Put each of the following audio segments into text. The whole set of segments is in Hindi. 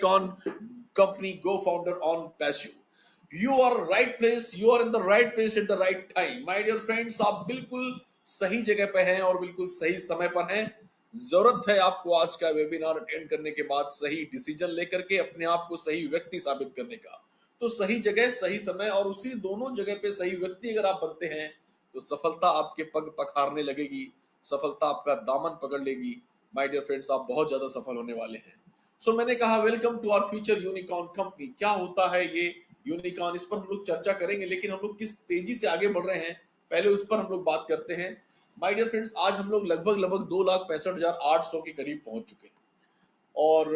on company go founder on Passion. You are right place, you are in the right place at the right time. My dear friends, आप बिल्कुल सही जगह पे हैं और बिल्कुल सही समय पर हैं. जरूरत है आपको आज का वेबिनार अटेंड करने के बाद सही डिसीजन लेकर के अपने आप को सही व्यक्ति साबित करने का. तो सही जगह सही समय और उसी दोनों जगह पे सही व्यक्ति अगर आप बनते हैं तो सफलता आपके पग पखारने लगेगी, सफलता आपका दामन पकड़ लेगी. माय डियर फ्रेंड्स, आप बहुत ज्यादा सफल होने वाले हैं. सो मैंने कहा welcome to our future unicorn company. क्या होता है ये यूनिकॉर्न, इस पर हम लोग चर्चा करेंगे, लेकिन हम लोग किस तेजी से आगे बढ़ रहे हैं पहले उस पर हम लोग बात करते हैं. माय डियर फ्रेंड्स, आज हम लोग लगभग 2,65,800 के करीब पहुंच चुके हैं. और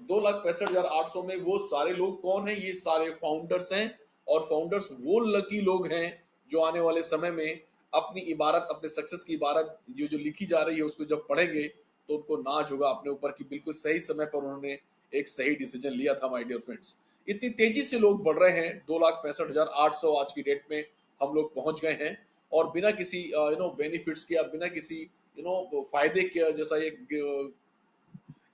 2,65,800 में वो सारे लोग कौन हैं? ये सारे फाउंडर्स हैं. और फाउंडर्स वो लकी लोग हैं जो आने वाले समय में अपनी इबारत, अपने सक्सेस की इबारत जो लिखी जा रही है उसको जब पढ़ेंगे तो उनको नाज होगा अपने ऊपर कि बिल्कुल सही समय पर उन्होंने एक सही डिसीजन लिया था. माय डियर फ्रेंड्स, इतनी तेजी से लोग बढ़ रहे हैं. 2,65,800 आज की डेट में हम लोग पहुंच गए हैं. और बिना किसी बेनिफिट्स के, बिना किसी फायदे के, जैसा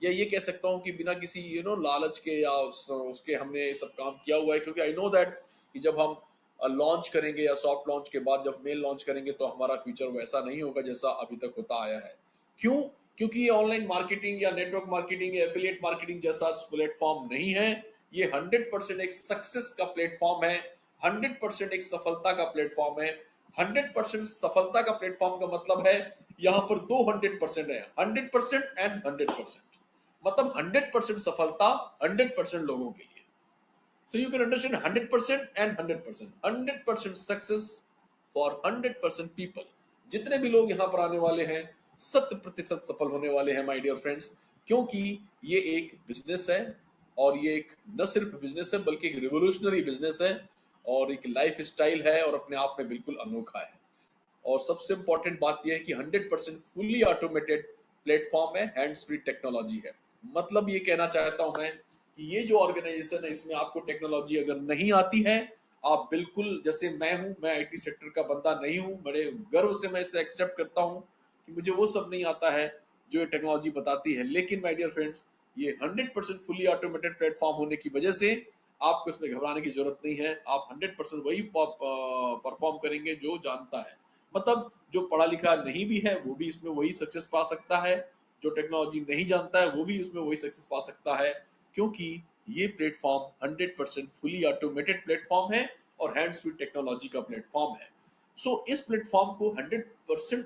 या ये कह सकता हूँ कि बिना किसी लालच के या उसके हमने सब काम किया हुआ है. क्योंकि आई नो दैट कि जब हम लॉन्च करेंगे या सॉफ्ट लॉन्च के बाद जब मेल लॉन्च करेंगे तो हमारा फ्यूचर वैसा नहीं होगा जैसा अभी तक होता आया है. क्यों? क्योंकि ये ऑनलाइन मार्केटिंग या नेटवर्क मार्केटिंग या एफिलिएट मार्केटिंग जैसा प्लेटफॉर्म नहीं है. ये 100% एक सक्सेस का प्लेटफॉर्म है, 100% एक सफलता का प्लेटफॉर्म है. 100% सफलता का प्लेटफॉर्म का मतलब है यहाँ पर दो 100% है, 100% एंड 100%. मतलब 100% सफलता 100% लोगों के लिए. So you can understand 100% and 100%. 100% success for 100% people. जितने भी लोग यहाँ पर आने वाले हैं 100% सफल होने वाले हैं माय डियर फ्रेंड्स. क्योंकि ये एक बिजनेस है और ये एक न सिर्फ बिजनेस है बल्कि एक रिवोल्यूशनरी बिजनेस है और एक लाइफ स्टाइल है और अपने आप में बिल्कुल अनोखा है. और सबसे इंपॉर्टेंट बात यह है कि 100% फुल्ली ऑटोमेटेड प्लेटफॉर्म है, हैंड्स फ्री टेक्नोलॉजी है. मतलब ये कहना चाहता हूं मैं कि ये जो ऑर्गेनाइजेशन है इसमें आपको टेक्नोलॉजी अगर नहीं आती है, आप बिल्कुल, जैसे मैं हूं, मैं आईटी सेक्टर का बंदा नहीं हूं, बड़े गर्व से मैं इसे एक्सेप्ट करता हूं कि मुझे वो सब नहीं आता है जो ये टेक्नोलॉजी बताती है. लेकिन माय डियर फ्रेंड्स, ये 100% फुल्ली ऑटोमेटेड प्लेटफॉर्म होने की वजह से आपको इसमें घबराने की जरूरत नहीं है. आप 100% वही परफॉर्म करेंगे जो जानता है. मतलब जो पढ़ा लिखा नहीं भी है वो भी इसमें वही सक्सेस पा सकता है, जो टेक्नोलॉजी नहीं जानता है वो भी उसमें वही सक्सेस पा सकता है. क्योंकि ये प्लेटफॉर्म 100% फुली ऑटोमेटेड प्लेटफॉर्म है और हैंड्स फ्री टेक्नोलॉजी का प्लेटफॉर्म है. सो इस प्लेटफॉर्म को 100%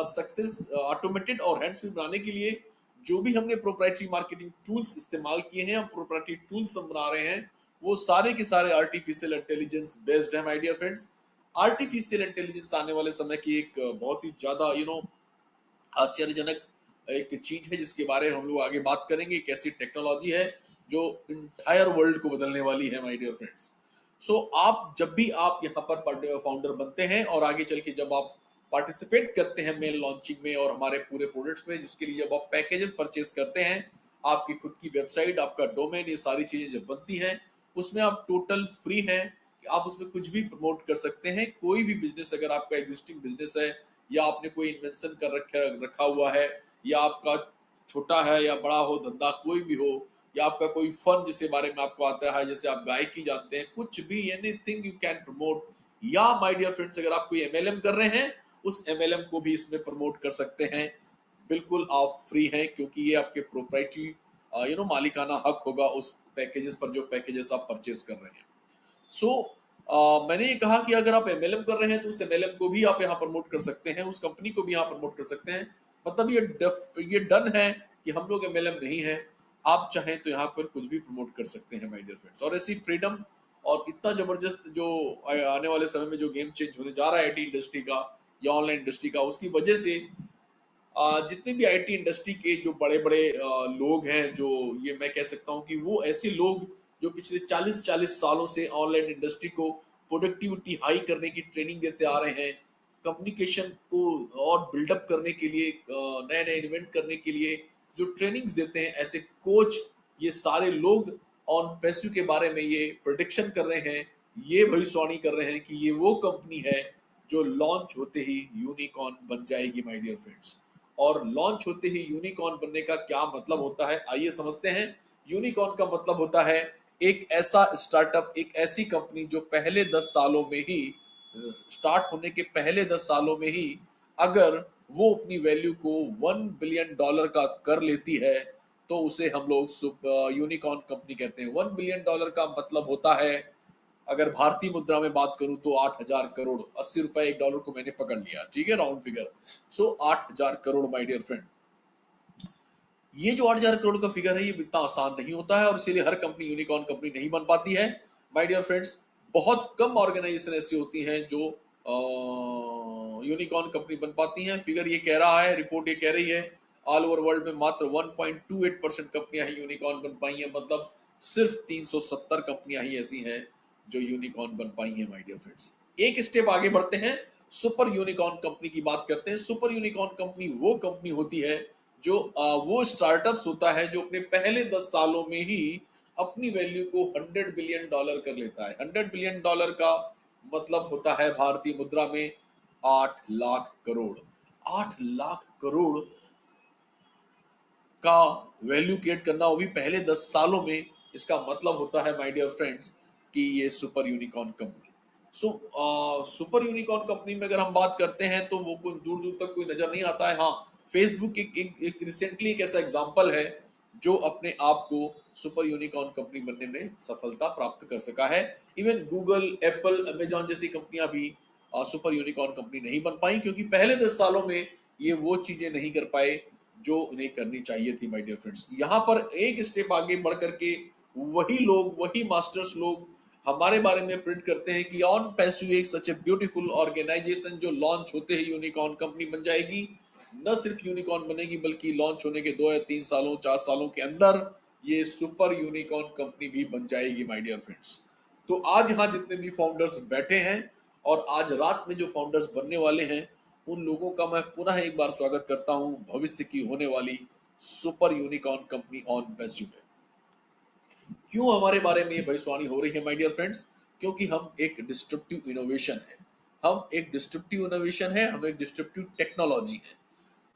सक्सेस, ऑटोमेटेड और हैंड्स फ्री बनाने के लिए जो भी हमने प्रोप्राइटरी मार्केटिंग टूल्स इस्तेमाल किए हैं, हम प्रोप्राइटरी टूल्स हम बना रहे हैं, वो सारे के सारे आर्टिफिशियल इंटेलिजेंस बेस्ड है my dear friends. Artificial intelligence आने वाले समय की एक बहुत ही ज्यादा आश्चर्यजनक एक चीज है जिसके बारे में हम लोग आगे बात करेंगे. एक ऐसी टेक्नोलॉजी है जो इंटायर वर्ल्ड को बदलने वाली है माय डियर फ्रेंड्स. सो आप जब भी आप यहाँ पर फाउंडर बनते हैं और आगे चल के जब आप पार्टिसिपेट करते हैं मेल लॉन्चिंग में और हमारे पूरे प्रोडक्ट्स में, जिसके लिए जब आप पैकेजेस परचेस करते हैं, आपकी खुद की वेबसाइट, आपका डोमेन, ये सारी चीजें जब बनती हैं, उसमें आप टोटल फ्री हैं कि आप उसमें कुछ भी प्रमोट कर सकते हैं. कोई भी बिजनेस, अगर आपका एग्जिस्टिंग बिजनेस है या आपने कोई इन्वेंशन कर रखा हुआ है, या आपका छोटा है या बड़ा हो धंधा कोई भी हो, या आपका कोई फन जिसके बारे में आपको आता है, जैसे आप गायकी जानते हैं, कुछ भी, एनीथिंग यू कैन प्रमोट. या माय डियर फ्रेंड्स, अगर आप कोई एमएलएम कर रहे हैं, उस एमएलएम को भी इसमें प्रमोट कर सकते हैं. बिल्कुल आप फ्री हैं क्योंकि ये आपके प्रोप्राइटरी मालिकाना हक होगा उस पैकेजेस पर जो पैकेजेस आप परचेस कर रहे हैं. सो मैंने ये कहा कि अगर आप एमएलएम कर रहे हैं तो उस एमएलएम को भी आप यहाँ प्रमोट कर सकते हैं, उस कंपनी को भी यहाँ प्रमोट कर सकते हैं. मतलब ये डन है कि हम लोग एमएलएम नहीं है. आप चाहें तो यहाँ पर कुछ भी प्रमोट कर सकते हैं माय डियर फ्रेंड्स. और ऐसी फ्रीडम और इतना जबरदस्त जो आने वाले समय में जो गेम चेंज होने जा रहा है आईटी इंडस्ट्री का या ऑनलाइन इंडस्ट्री का, उसकी वजह से जितने भी आईटी इंडस्ट्री के जो बड़े बड़े लोग हैं, जो ये मैं कह सकता हूँ कि वो ऐसे लोग जो पिछले 40 सालों से ऑनलाइन इंडस्ट्री को प्रोडक्टिविटी हाई करने की ट्रेनिंग देते आ रहे हैं, कम्युनिकेशन को और बिल्डअप करने के लिए, नए नए इन्वेंट करने के लिए जो ट्रेनिंग्स देते हैं, ऐसे कोच, ये सारे लोग ऑन पैसिव के बारे में ये प्रोडिक्शन कर रहे हैं, ये भविष्यवाणी कर रहे हैं कि ये वो कंपनी है जो लॉन्च होते ही यूनिकॉर्न बन जाएगी माय डियर फ्रेंड्स. और लॉन्च होते ही यूनिकॉर्न बनने का क्या मतलब होता है, आइए समझते हैं यूनिकॉर्न का मतलब होता है एक ऐसा स्टार्टअप, एक ऐसी कंपनी जो पहले 10 सालों में ही, स्टार्ट होने के पहले 10 सालों में ही अगर वो अपनी वैल्यू को $1 बिलियन का कर लेती है तो उसे हम लोग यूनिकॉर्न कंपनी कहते हैं। $1 बिलियन का मतलब होता है, अगर भारतीय मुद्रा में बात करूं तो 8,000 करोड़, 80 रुपए एक डॉलर को मैंने पकड़ लिया, ठीक है, round figure. So 8,000 crore my dear friend. ये जो 8,000 करोड़ का फिगर है ये इतना आसान नहीं होता है और इसीलिए हर कंपनी यूनिकॉर्न कंपनी नहीं बन पाती है माय डियर फ्रेंड्स। बहुत कम ऑर्गेनाइजेशन ऐसी होती हैं जो यूनिकॉर्न कंपनी बन पाती हैं। फिगर ये कह रहा है, रिपोर्ट ये कह रही है, ऑल ओवर वर्ल्ड में मात्र 1.28% कंपनियां ही यूनिकॉर्न बन पाई हैं, मतलब सिर्फ 370 कंपनियां ही ऐसी हैं जो यूनिकॉर्न बन पाई हैं माय डियर फ्रेंड्स। एक स्टेप आगे बढ़ते हैं, सुपर यूनिकॉर्न कंपनी की बात करते हैं। सुपर यूनिकॉर्न कंपनी वो कंपनी होती है जो वो स्टार्टअप्स होता है जो अपने पहले 10 सालों में ही अपनी वैल्यू को $100 बिलियन कर लेता है। $100 बिलियन का मतलब होता है भारतीय मुद्रा में 8 लाख करोड़। 8 लाख करोड़ का वैल्यू क्रिएट करना, वो भी पहले 10 सालों में, इसका मतलब होता है माय डियर फ्रेंड्स कि ये super unicorn company. So super unicorn company में अगर हम बात करते हैं तो वो कोई दूर दूर तक कोई नजर नहीं आता है। हाँ, फेसबुक एक रिसेंटली एक ऐसा एग्जांपल है जो अपने आप को सुपर यूनिकॉर्न कंपनी बनने में सफलता प्राप्त कर सका है। इवन गूगल, एप्पल, अमेजॉन जैसी कंपनियां भी सुपर यूनिकॉर्न कंपनी नहीं बन पाई क्योंकि पहले 10 सालों में ये वो चीजें नहीं कर पाए जो उन्हें करनी चाहिए थी माय डियर फ्रेंड्स। यहाँ पर एक स्टेप आगे बढ़ करके वही लोग, वही मास्टर्स लोग हमारे बारे में प्रिडिक्ट करते हैं कि ऑन पैसिव एक सच ए ब्यूटीफुल ऑर्गेनाइजेशन जो लॉन्च होते ही यूनिकॉर्न कंपनी बन जाएगी। न सिर्फ यूनिकॉर्न बनेगी बल्कि लॉन्च होने के 2 या 3 सालों, 4 सालों के अंदर ये सुपर यूनिकॉर्न कंपनी भी बन जाएगी माय डियर फ्रेंड्स। तो आज यहाँ जितने भी फाउंडर्स बैठे हैं और आज रात में जो फाउंडर्स बनने वाले हैं, उन लोगों का मैं पुनः एक बार स्वागत करता हूं भविष्य की होने वाली super unicorn company on passive में। क्यों हमारे बारे में ये भविष्यवाणी हो रही है माय डियर फ्रेंड्स? क्योंकि हम एक डिस्ट्रप्टिव इनोवेशन है, हम एक डिस्ट्रप्टिव इनोवेशन है, हम एक डिस्ट्रप्टिव टेक्नोलॉजी है।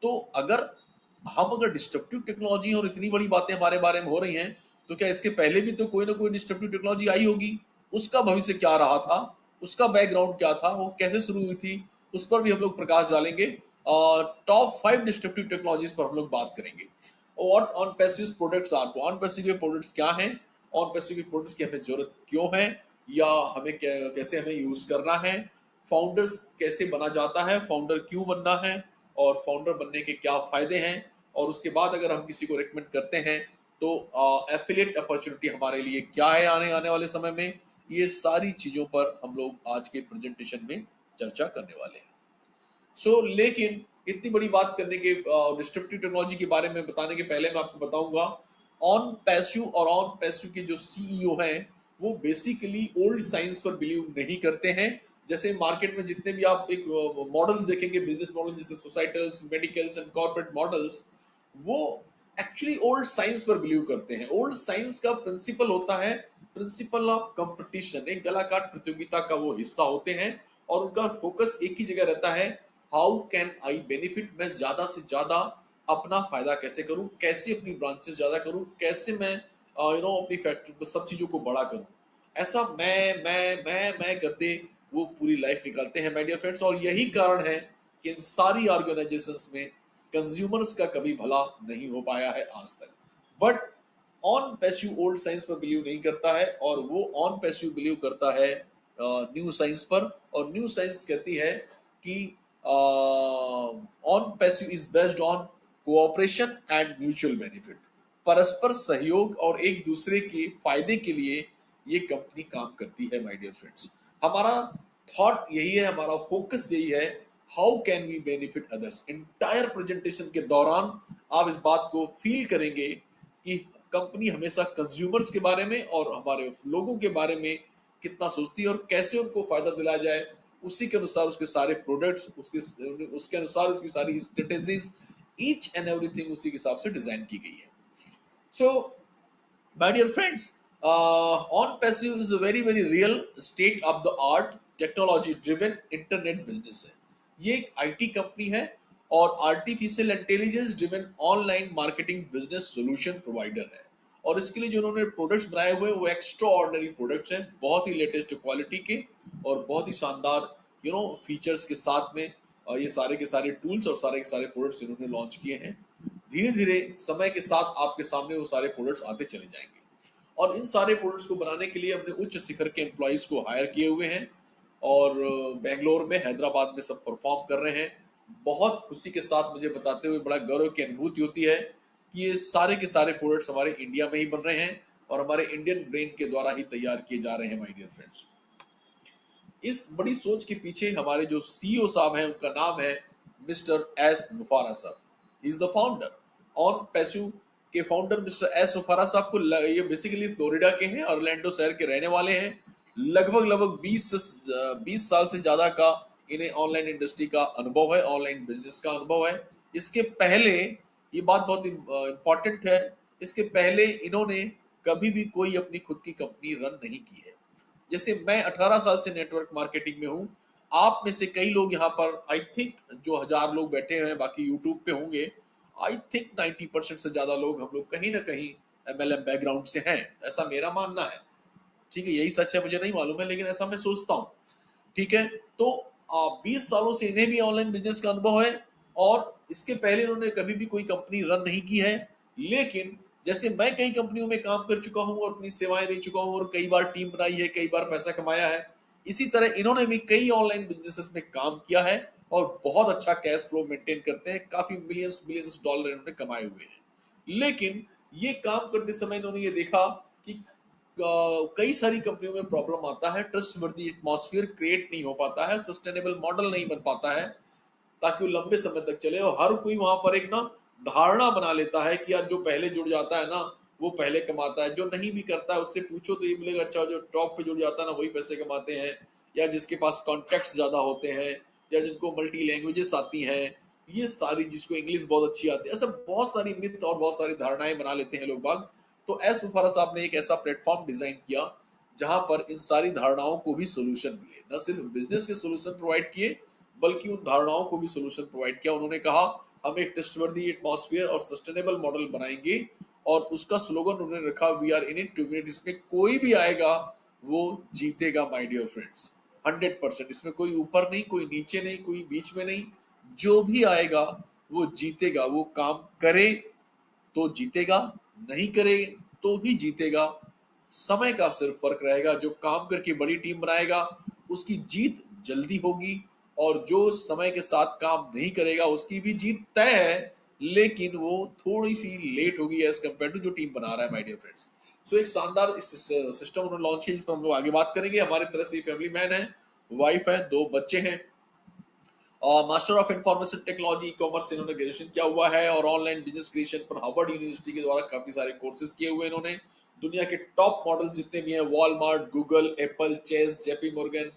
तो अगर डिस्ट्रप्टिव टेक्नोलॉजी और इतनी बड़ी बातें हमारे बारे में हो रही हैं, तो क्या इसके पहले भी तो कोई ना कोई डिस्ट्रप्टिव टेक्नोलॉजी आई होगी? उसका भविष्य क्या रहा था, उसका बैकग्राउंड क्या था, वो कैसे शुरू हुई थी, उस पर भी हम लोग प्रकाश डालेंगे। टॉप 5 डिस्ट्रप्टिव टेक्नोलॉजीज पर हम लोग बात करेंगे। और on passive products are, on passive के प्रोडक्ट्स क्या हैं, ऑन पैसिव के प्रोडक्ट्स की हमें जरूरत क्यों है, या हमें कैसे हमें यूज करना है, फाउंडर्स कैसे बना जाता है, फाउंडर क्यों बनना है, और फाउंडर बनने के क्या फायदे हैं, और उसके बाद अगर हम किसी को रिकमेंड करते हैं तो एफिलिएट अपॉर्चुनिटी हमारे लिए क्या है आने आने वाले समय में। ये सारी चीजों पर हम लोग आज के प्रेजेंटेशन में चर्चा करने वाले हैं। लेकिन इतनी बड़ी बात करने के, डिस्ट्रप्टिव टेक्नोलॉजी के बारे में बताने के पहले मैं आपको बताऊंगा ऑन पैसिव और ऑन पैसिव के जो सीईओ हैं वो बेसिकली ओल्ड साइंस पर बिलीव नहीं करते हैं। जैसे मार्केट में जितने भी आप एक मॉडल्स देखेंगे, बिजनेस मॉडल जैसे सोसाइटल्स, मेडिकल्स एंड कॉर्पोरेट मॉडल्स, वो एक्चुअली ओल्ड साइंस पर बिलीव करते हैं। ओल्ड साइंस का प्रिंसिपल होता है प्रिंसिपल ऑफ कंपटीशन। एक कलाकार प्रतियोगिता का वो हिस्सा होते हैं और उनका फोकस एक ही जगह रहता है, हाउ कैन आई बेनिफिट, मैं ज्यादा से ज्यादा अपना फायदा कैसे करूं, कैसे अपनी ब्रांचेस ज्यादा करूं, कैसे मैं अपनी फैक्ट्री सब चीजों को बड़ा करूं। ऐसा मैं करते वो पूरी लाइफ निकालते हैं माय डियर फ्रेंड्स। और यही कारण है कि इन सारी ऑर्गेनाइजेशंस में कंज्यूमर्स का कभी भला नहीं हो पाया है आज तक। But on passive old science पर बिलीव नहीं करता है और वो ऑन पैसिव बिलीव करता है न्यू साइंस पर। और न्यू साइंस कहती है कि on passive is based on cooperation and mutual benefit, परस्पर सहयोग और एक दूसरे के फायदे के लिए ये कंपनी काम करती है माय डियर फ्रेंड्स। हमारा थॉट यही है, हमारा फोकस यही है, how can we benefit others. Entire presentation के दौरान आप इस बात को फील करेंगे कि कंपनी हमेशा कंज्यूमर्स के बारे में और हमारे लोगों के बारे में कितना सोचती है और कैसे उनको फायदा दिलाया जाए, उसी के अनुसार उसके सारे प्रोडक्ट्स, उसके अनुसार उसकी सारी स्ट्रेटेजीज, ईच एंड एवरीथिंग उसी के हिसाब से डिजाइन की गई है। सो my dear friends, on passive is a very very real state of the art technology driven internet business है। ये एक आईटी कंपनी है और artificial intelligence driven online marketing business solution provider है। और इसके लिए जो उन्होंने प्रोडक्ट्स बनाए हुए हैं वो एक्स्ट्रा ऑर्डिनरी प्रोडक्ट्स हैं, बहुत ही लेटेस्ट क्वालिटी के और बहुत ही शानदार फीचर्स के साथ में ये सारे के सारे टूल्स और सारे के सारे प्रोडक्ट्स इन्होंने लॉन्च किए हैं। धीरे धीरे समय के साथ आपके सामने वो सारे प्रोडक्ट्स आते चले जाएंगे और इन सारे प्रोडक्ट्स को बनाने के लिए अपने उच्च शिखर के एम्प्लॉयज को हायर किए हुए हैं और बेंगलोर में, हैदराबाद में सब परफॉर्म कर रहे हैं। बहुत खुशी के साथ मुझे बताते हुए बड़ा गौरव की अनुभूति होती है कि ये सारे के सारे प्रोडक्ट्स हमारे इंडिया में ही बन रहे हैं और हमारे इंडियन ब्रेन के द्वारा ही तैयार किए जा रहे हैं माय डियर फ्रेंड्स। इस बड़ी सोच के पीछे हमारे जो सीईओ साहब हैं उनका नाम है मिस्टर एस मुफारा साहब। He is the founder on Paisu के फाउंडर मिस्टर एस मुफारा साहब को ये बेसिकली फ्लोरिडा के हैं, ऑरलैंडो शहर के रहने वाले हैं। लगभग लगभग 20 साल से ज्यादा का इन्हें ऑनलाइन इंडस्ट्री का अनुभव है, ऑनलाइन बिजनेस का अनुभव है। इसके पहले, ये बात बहुत इंपॉर्टेंट है, इसके पहले इन्होंने कभी भी कोई अपनी खुद की कंपनी रन नहीं की है। जैसे मैं 18 साल से नेटवर्क मार्केटिंग में हूँ, आप में से कई लोग यहाँ पर आई थिंक जो 1000 लोग बैठे हैं, बाकी यूट्यूब पे होंगे, आई थिंक 90% से ज्यादा लोग हम लोग कहीं ना कहीं एमएलएम बैकग्राउंड से हैं, ऐसा मेरा मानना है। ठीक है, यही सच है मुझे नहीं मालूम है, लेकिन ऐसा मैं सोचता हूँ। ठीक है, तो 20 सालों से इन्हें भी ऑनलाइन बिजनेस का अनुभव है और इसके पहले इन्होंने कभी भी कोई कंपनी रन नहीं की है। लेकिन जैसे मैं कई कंपनियों में काम कर चुका हूं और अपनी सेवाएं दे चुका हूं और कई बार टीम बनाई है, कई बार पैसा कमाया है, इसी तरह इन्होंने भी कई ऑनलाइन बिजनेसेस में काम किया है और बहुत अच्छा कैश फ्लो मेंटेन करते हैं। काफी मिलियंस मिलियंस डॉलर इन्होंने कमाए हुए हैं। लेकिन ये काम करते समय इन्होंने ये देखा कि कई सारी कंपनियों में प्रॉब्लम आता है, ट्रस्टवर्दी एटमॉस्फेयर क्रिएट नहीं हो पाता है, सस्टेनेबल मॉडल नहीं बन पाता है ताकि वो लंबे समय तक चले। और हर कोई वहां पर एक ना धारणा बना लेता है कि यार जो पहले जुड़ जाता है ना वो पहले कमाता है, जो नहीं भी करता है उससे पूछो तो ये मिलेगा अच्छा जो टॉप पे जुड़ जाता है ना वही पैसे कमाते हैं, या जिसके पास कॉन्टेक्ट्स ज्यादा होते हैं, या जिनको मल्टी लैंग्वेजेस आती हैं, ये सारी, जिसको इंग्लिश बहुत अच्छी आती है, ऐसा बहुत सारी मिथ और बहुत सारी धारणाएं बना लेते हैं लोग बाग। तो एस उफारा साहब ने एक ऐसा प्लेटफॉर्म डिजाइन किया जहां पर इन सारी धारणाओं को भी सोल्यूशन मिले, न सिर्फ बिजनेस के सोल्यूशन प्रोवाइड किए बल्कि उन धारणाओं को भी सोल्यूशन प्रोवाइड किया। उन्होंने कहा हम एक ट्रस्टवर्दी एटमॉस्फेयर और सस्टेनेबल मॉडल बनाएंगे और उसका स्लोगन उन्होंने रखा we are in it to win it. इसमें कोई भी आएगा वो जीतेगा माय डियर फ्रेंड्स, 100%। इसमें कोई ऊपर नहीं, कोई नीचे नहीं, कोई बीच में नहीं, जो भी आएगा वो जीतेगा। वो काम करे तो जीतेगा, नहीं करे तो भी जीतेगा। समय का सिर्फ फर्क रहेगा, जो काम करके बड़ी टीम बनाएगा उसकी जीत जल्दी होगी और जो समय के साथ काम नहीं करेगा उसकी भी जीत तय है, लेकिन वो थोड़ी सी लेट होगी एज कम्पेयर टू जो टीम बना रहा है माय डियर फ्रेंड्स। सो एक शानदार सिस्टम उन्होंने लॉन्च किया जिस पर हम लोग आगे बात करेंगे। हमारे तरह से फैमिली मैन है, वाइफ है, 2 बच्चे हैं, master of information technology e commerce इन्होंने ग्रेजुएशन किया हुआ है और ऑनलाइन बिजनेस क्रिएशन पर हार्वर्ड यूनिवर्सिटी के द्वारा काफी सारे कोर्सेज किए हुए इन्होंने। दुनिया के टॉप मॉडल जितने भी हैं, Walmart, Google, Apple, Chase, JP Morgan,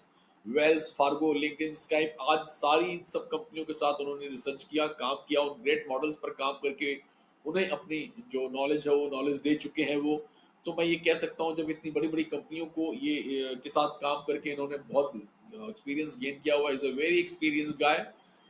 Wells Fargo, LinkedIn, Skype, आज सारी इन सब कंपनियों के साथ उन्होंने रिसर्च किया, काम किया, उन ग्रेट मॉडल्स पर काम करके उन्हें अपनी जो नॉलेज है वो नॉलेज दे चुके हैं वो। तो मैं ये कह सकता हूँ जब इतनी बड़ी बड़ी कंपनियों को ये के साथ काम करके इन्होंने बहुत एक्सपीरियंस गेन किया हुआ, इज अ वेरी एक्सपीरियंस गाय,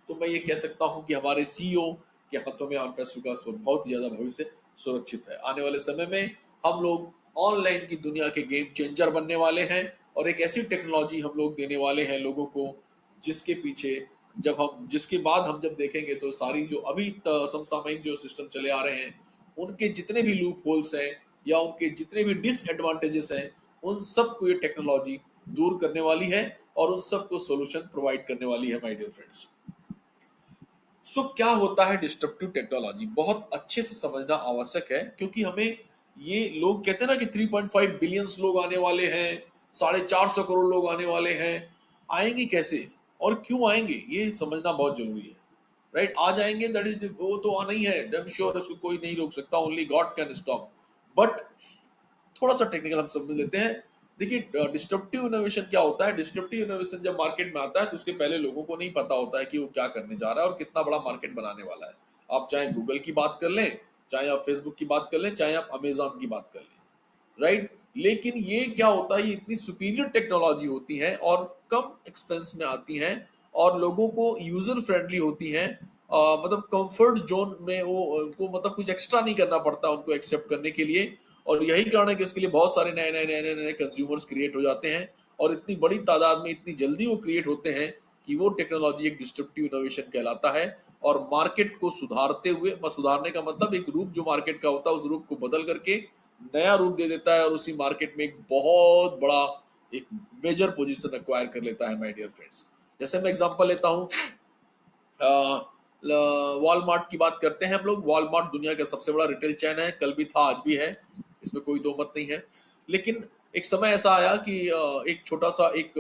तो मैं ये कह सकता हूँ कि हमारे सीईओ के हाथों में ऑन पैसों का बहुत ज्यादा भविष्य सुरक्षित है। आने वाले समय में हम लोग ऑनलाइन की दुनिया के गेम चेंजर बनने वाले हैं और एक ऐसी टेक्नोलॉजी हम लोग देने वाले हैं लोगों को जिसके पीछे जिसके बाद हम जब देखेंगे तो सारी जो अभी समसामयिक जो सिस्टम चले आ रहे हैं उनके जितने भी लूप होल्स हैं या उनके जितने भी डिसएडवांटेजेस हैं उन सबको ये टेक्नोलॉजी दूर करने वाली है और उन सबको सॉल्यूशन प्रोवाइड करने वाली है माय डियर फ्रेंड्स। सो क्या होता है डिस्ट्रप्टिव टेक्नोलॉजी, बहुत अच्छे से समझना आवश्यक है क्योंकि हमें, ये लोग कहते हैं ना कि 3.5 बिलियन लोग आने वाले हैं, 450 करोड़ लोग आने वाले हैं, आएंगे कैसे और क्यों आएंगे ये समझना बहुत जरूरी है। राइट, आ जाएंगे, दैट इज वो तो आना ही है, डैम श्योर, उसको कोई नहीं रोक सकता, only God can stop. But थोड़ा सा टेक्निकल हम समझ लेते हैं। देखिए डिस्ट्रप्टिव इनोवेशन क्या होता है। डिस्ट्रप्टिव इनोवेशन जब मार्केट में आता है तो उसके पहले लोगों को नहीं पता होता है कि वो क्या करने जा रहा है और कितना बड़ा मार्केट बनाने वाला है। आप चाहे गूगल की बात कर लें, चाहे आप फेसबुक की बात कर लें, चाहे आप अमेजॉन की बात कर लें, राइट। लेकिन ये क्या होता है, ये इतनी सुपीरियर टेक्नोलॉजी होती है और कम एक्सपेंस में आती हैं और लोगों को यूजर फ्रेंडली होती हैं। मतलब कंफर्ट जोन में वो उनको मतलब कुछ एक्स्ट्रा नहीं करना पड़ता उनको एक्सेप्ट करने के लिए, और यही कारण है कि इसके लिए बहुत सारे नए नए नए नए नए कंज्यूमर्स क्रिएट हो जाते हैं और इतनी बड़ी तादाद में इतनी जल्दी वो क्रिएट होते हैं कि वो टेक्नोलॉजी एक डिस्ट्रप्टिव इनोवेशन कहलाता है और मार्केट को सुधारते हुए, सुधारने का मतलब एक रूप जो मार्केट का होता है उस रूप को बदल करके नया रूप दे देता है और उसी मार्केट में एक बहुत बड़ा एक मेजर पोजीशन एक्वायर कर लेता है माय डियर फ्रेंड्स। जैसे मैं एग्जांपल लेता हूँ, वॉलमार्ट की बात करते हैं हम लोग। वॉलमार्ट दुनिया का सबसे बड़ा रिटेल चैन है, कल भी था आज भी है, इसमें कोई दो मत नहीं है। लेकिन एक समय ऐसा आया कि एक छोटा सा एक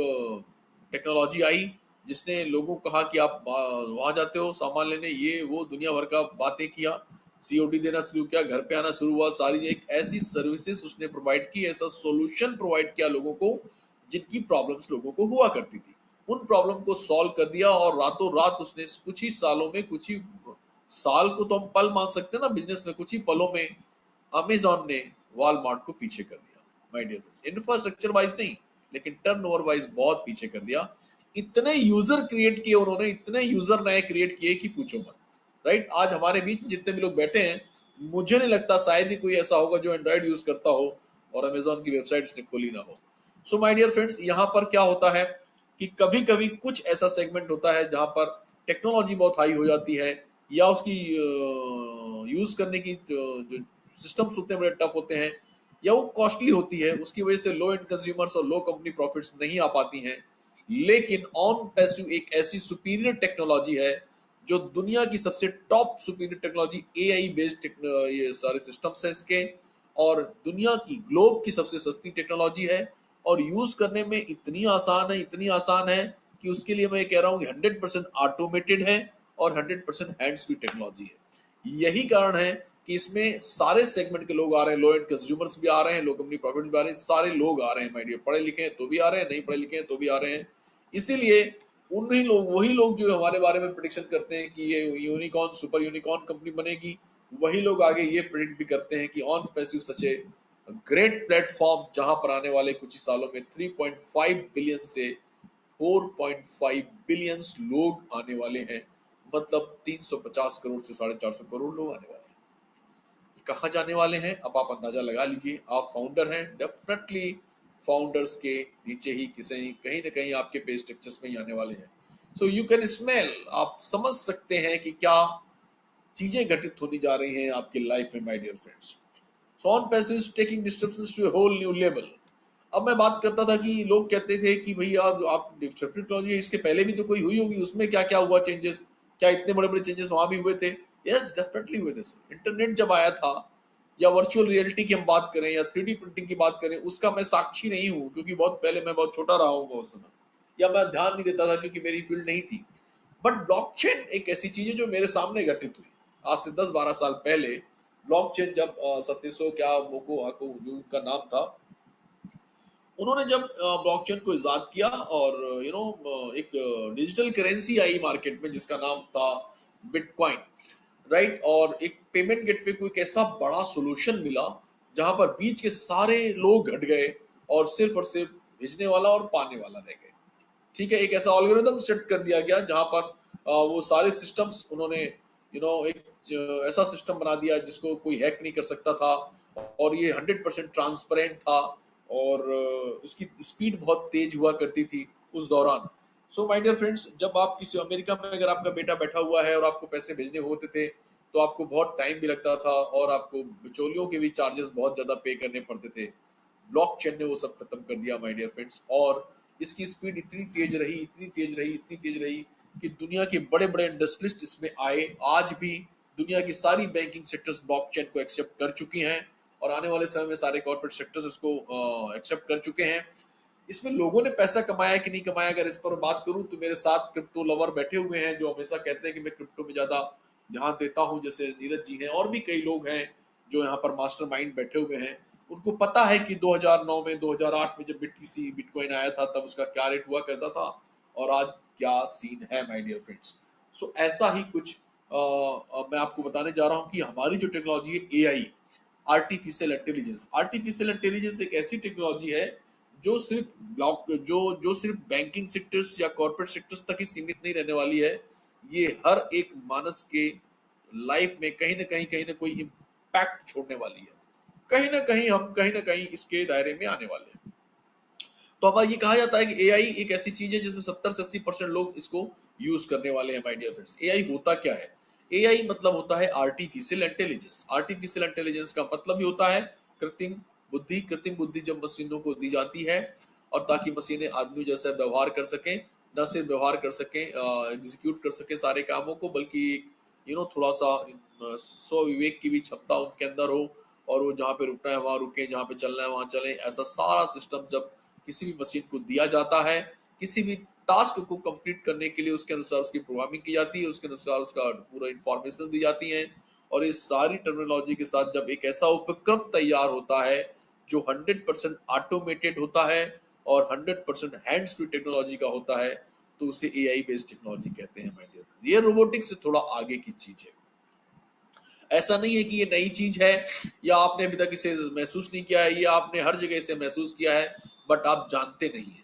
टेक्नोलॉजी आई जिसने लोगों को कहा कि आप वहां जाते हो सामान लेने, ये वो दुनिया भर का बातें किया, सीओडी देना शुरू किया, घर पे आना शुरू हुआ, सारी एक ऐसी सर्विसेज उसने प्रोवाइड की, ऐसा सॉल्यूशन प्रोवाइड किया लोगों को जिनकी प्रॉब्लम्स लोगों को हुआ करती थी, उन प्रॉब्लम को सॉल्व कर दिया और रातों रात उसने कुछ ही सालों में, कुछ ही साल को तो हम पल मान सकते हैं ना बिजनेस में, कुछ ही पलों में अमेजॉन ने वॉलमार्ट को पीछे कर दिया my dear friends. Infrastructure wise नहीं लेकिन टर्नओवर वाइज बहुत पीछे कर दिया। इतने यूजर क्रिएट किए उन्होंने, इतने यूजर नए क्रिएट किए कि पूछो मत। राइट, आज हमारे बीच जितने भी लोग बैठे हैं, मुझे नहीं लगता शायद ही कोई ऐसा होगा जो एंड्रॉइड यूज करता हो और अमेजॉन की वेबसाइट उसने खोली ना हो। सो माय डियर फ्रेंड्स, यहाँ पर क्या होता है कि कभी कभी कुछ ऐसा सेगमेंट होता है जहां पर टेक्नोलॉजी बहुत हाई हो जाती है या उसकी यूज करने की जो सिस्टम्स होते हैं बड़े टफ होते हैं या वो कॉस्टली होती है, उसकी वजह से लो एंड कंज्यूमर्स और लो कंपनी प्रॉफिट्स नहीं आ पाती हैं। लेकिन ऑन पैसिव एक ऐसी सुपीरियर टेक्नोलॉजी है जो दुनिया की सबसे top superior technology, AI based ये सारे सिस्टम्स हैं इसके, और दुनिया की ग्लोब की सबसे सस्ती टेक्नोलॉजी है और यूज करने में इतनी आसान है, इतनी आसान है कि उसके लिए मैं कह रहा हूँ कि 100% ऑटोमेटेड है और 100% हैंड्स फ्री टेक्नोलॉजी है। यही कारण है कि इसमें सारे सेगमेंट के लोग आ रहे हैं, लो एंड कंज्यूमर्स भी आ रहे हैं, लो कंपनी प्रॉफिट भी आ रहे हैं, सारे लोग आ रहे हैं माय डियर, पढ़े लिखे हैं तो भी आ रहे हैं, नहीं पढ़े लिखे हैं तो भी आ रहे हैं। इसीलिए उन्हीं लोग, वही लोग जो हमारे बारे में प्रिडिक्शन करते हैं कि ये यूनिकॉर्न, सुपर यूनिकॉर्न कंपनी बनेगी, वही लोग आगे ये प्रिडिक्ट भी करते हैं कि on passive such a great platform जहां पर आने वाले कुछ ही सालों में 3.5 बिलियन से 4.5 बिलियन लोग आने वाले हैं। मतलब 350 करोड़ से 450 करोड़ लोग आने वाले हैं। कहाँ जाने वाले हैं अब आप अंदाजा लगा लीजिए। आप फाउंडर हैं, डेफिनेटली फाउंडर्स के नीचे ही किसी कहीं ना कहीं आपके पे स्ट्रक्चर्स में ही आने वाले हैं। सो यू कैन स्मेल, आप समझ सकते हैं कि क्या चीजें घटित होनी जा रही हैं आपकी लाइफ में my dear friends. So on passive is taking disruptions to a whole new level. अब मैं बात करता था कि लोग कहते थे कि भैया आप डिस्ट्रप्टिव टेक्नोलॉजी इसके पहले भी तो कोई हुई होगी, उसमें क्या क्या हुआ चेंजेस, क्या इतने बड़े बड़े चेंजेस वहां भी हुए थे? यस, डेफिनेटली हुए थे सर। इंटरनेट जब आया था या वर्चुअल रियलिटी की हम बात करें या 3D प्रिंटिंग की बात करें, उसका मैं साक्षी नहीं हूँ क्योंकि बहुत पहले मैं बहुत छोटा रहा हूँ उस समय, या मैं ध्यान नहीं देता था क्योंकि मेरी फील्ड नहीं थी। बट ब्लॉकचेन एक ऐसी चीज है जो मेरे सामने घटित हुई आज से 10-12 साल पहले। ब्लॉकचेन जब सतीशो क्या मोको हाको जो उनका नाम था, उन्होंने जब ब्लॉकचेन को इजाद किया और एक डिजिटल करेंसी आई मार्केट में जिसका नाम था बिटकॉइन। राइट, और एक पेमेंट गेटवे को एक ऐसा बड़ा सोल्यूशन मिला जहां पर बीच के सारे लोग घट गए और सिर्फ भेजने वाला और पाने वाला रह गए। ठीक है, एक ऐसा ऑल्गोरिदम सेट कर दिया गया जहां पर वो सारे सिस्टम्स उन्होंने एक ऐसा सिस्टम बना दिया जिसको कोई हैक नहीं कर सकता था और ये 100% ट्रांसपेरेंट था और इसकी स्पीड बहुत तेज हुआ करती थी उस दौरान। सो माय डियर फ्रेंड्स, जब आप किसी अमेरिका में अगर आपका बेटा बैठा हुआ है और आपको पैसे भेजने होते थे तो आपको बहुत टाइम भी लगता था और आपको बिचौलियों के भी चार्जेस बहुत ज्यादा पे करने पड़ते थे। ब्लॉकचेन ने वो सब खत्म कर दिया माय डियर फ्रेंड्स, और इसकी स्पीड इतनी तेज रही, इतनी तेज रही, इतनी तेज रही कि दुनिया के बड़े बड़े इंडस्ट्रियलिस्ट इसमें आए। आज भी दुनिया की सारी बैंकिंग सेक्टर्स ब्लॉकचेन को एक्सेप्ट कर चुकी हैं और आने वाले समय में सारे कॉर्पोरेट सेक्टर्स इसको एक्सेप्ट कर चुके हैं। इसमें लोगों ने पैसा कमाया कि नहीं कमाया, अगर इस पर बात करूं तो मेरे साथ क्रिप्टो लवर बैठे हुए हैं जो हमेशा कहते हैं कि मैं क्रिप्टो में ज्यादा ध्यान देता हूं, जैसे नीरज जी हैं और भी कई लोग हैं जो यहाँ पर मास्टरमाइंड बैठे हुए हैं। उनको पता है कि 2009 में, 2008 में जब बीटीसी बिटकॉइन आया था तब उसका क्या रेट हुआ करता था और आज क्या सीन है माय डियर फ्रेंड्स। सो ऐसा ही कुछ मैं आपको बताने जा रहा हूं कि हमारी जो टेक्नोलॉजी है एआई, आर्टिफिशियल इंटेलिजेंस एक ऐसी टेक्नोलॉजी है जो सिर्फ जो सिर्फ बैंकिंग सेक्टर्स या कॉर्पोरेट सेक्टर्स तक ही सीमित नहीं रहने वाली है। ये हर एक मानस के लाइफ में कहीं ना कोई इम्पैक्ट छोड़ने वाली है। कहीं ना कहीं इसके दायरे में आने वाले हैं। तो अब ये कहा जाता है कि एआई एक ऐसी चीज है जिसमें 70 से 80% लोग इसको यूज करने वाले हैं। माय डियर फ्रेंड्स, एआई होता क्या है? एआई मतलब होता है आर्टिफिशियल इंटेलिजेंस। आर्टिफिशियल इंटेलिजेंस का मतलब ही होता है कृत्रिम बुद्धि। कृत्रिम बुद्धि जब मशीनों को दी जाती है और ताकि मशीनें आदमी जैसा व्यवहार कर सकें, न सिर्फ व्यवहार कर सकें, एग्जीक्यूट कर सके सारे कामों को, बल्कि थोड़ा सा स्व विवेक की भी क्षमता उनके अंदर हो, और वो जहाँ पे रुकना है वहां रुके, जहाँ पे चलना है वहां चले। ऐसा सारा सिस्टम जब किसी भी मशीन को दिया जाता है, किसी भी टास्क को कंप्लीट करने के लिए उसके अनुसार उसकी प्रोग्रामिंग की जाती है, उसके अनुसार उसका पूरा इंफॉर्मेशन दी जाती है। और इस सारी टेक्नोलॉजी के साथ जब एक ऐसा उपक्रम तैयार होता है जो 100% ऑटोमेटेड होता है और 100% हैंड्स फ्री टेक्नोलॉजी का होता है, तो उसे एआई बेस्ड टेक्नोलॉजी कहते हैं माय डियर। ये रोबोटिक्स से थोड़ा आगे की चीज है। ऐसा नहीं है कि ये नई चीज है या आपने अभी तक इसे महसूस नहीं किया है, ये आपने हर जगह इसे महसूस किया है, बट आप जानते नहीं है।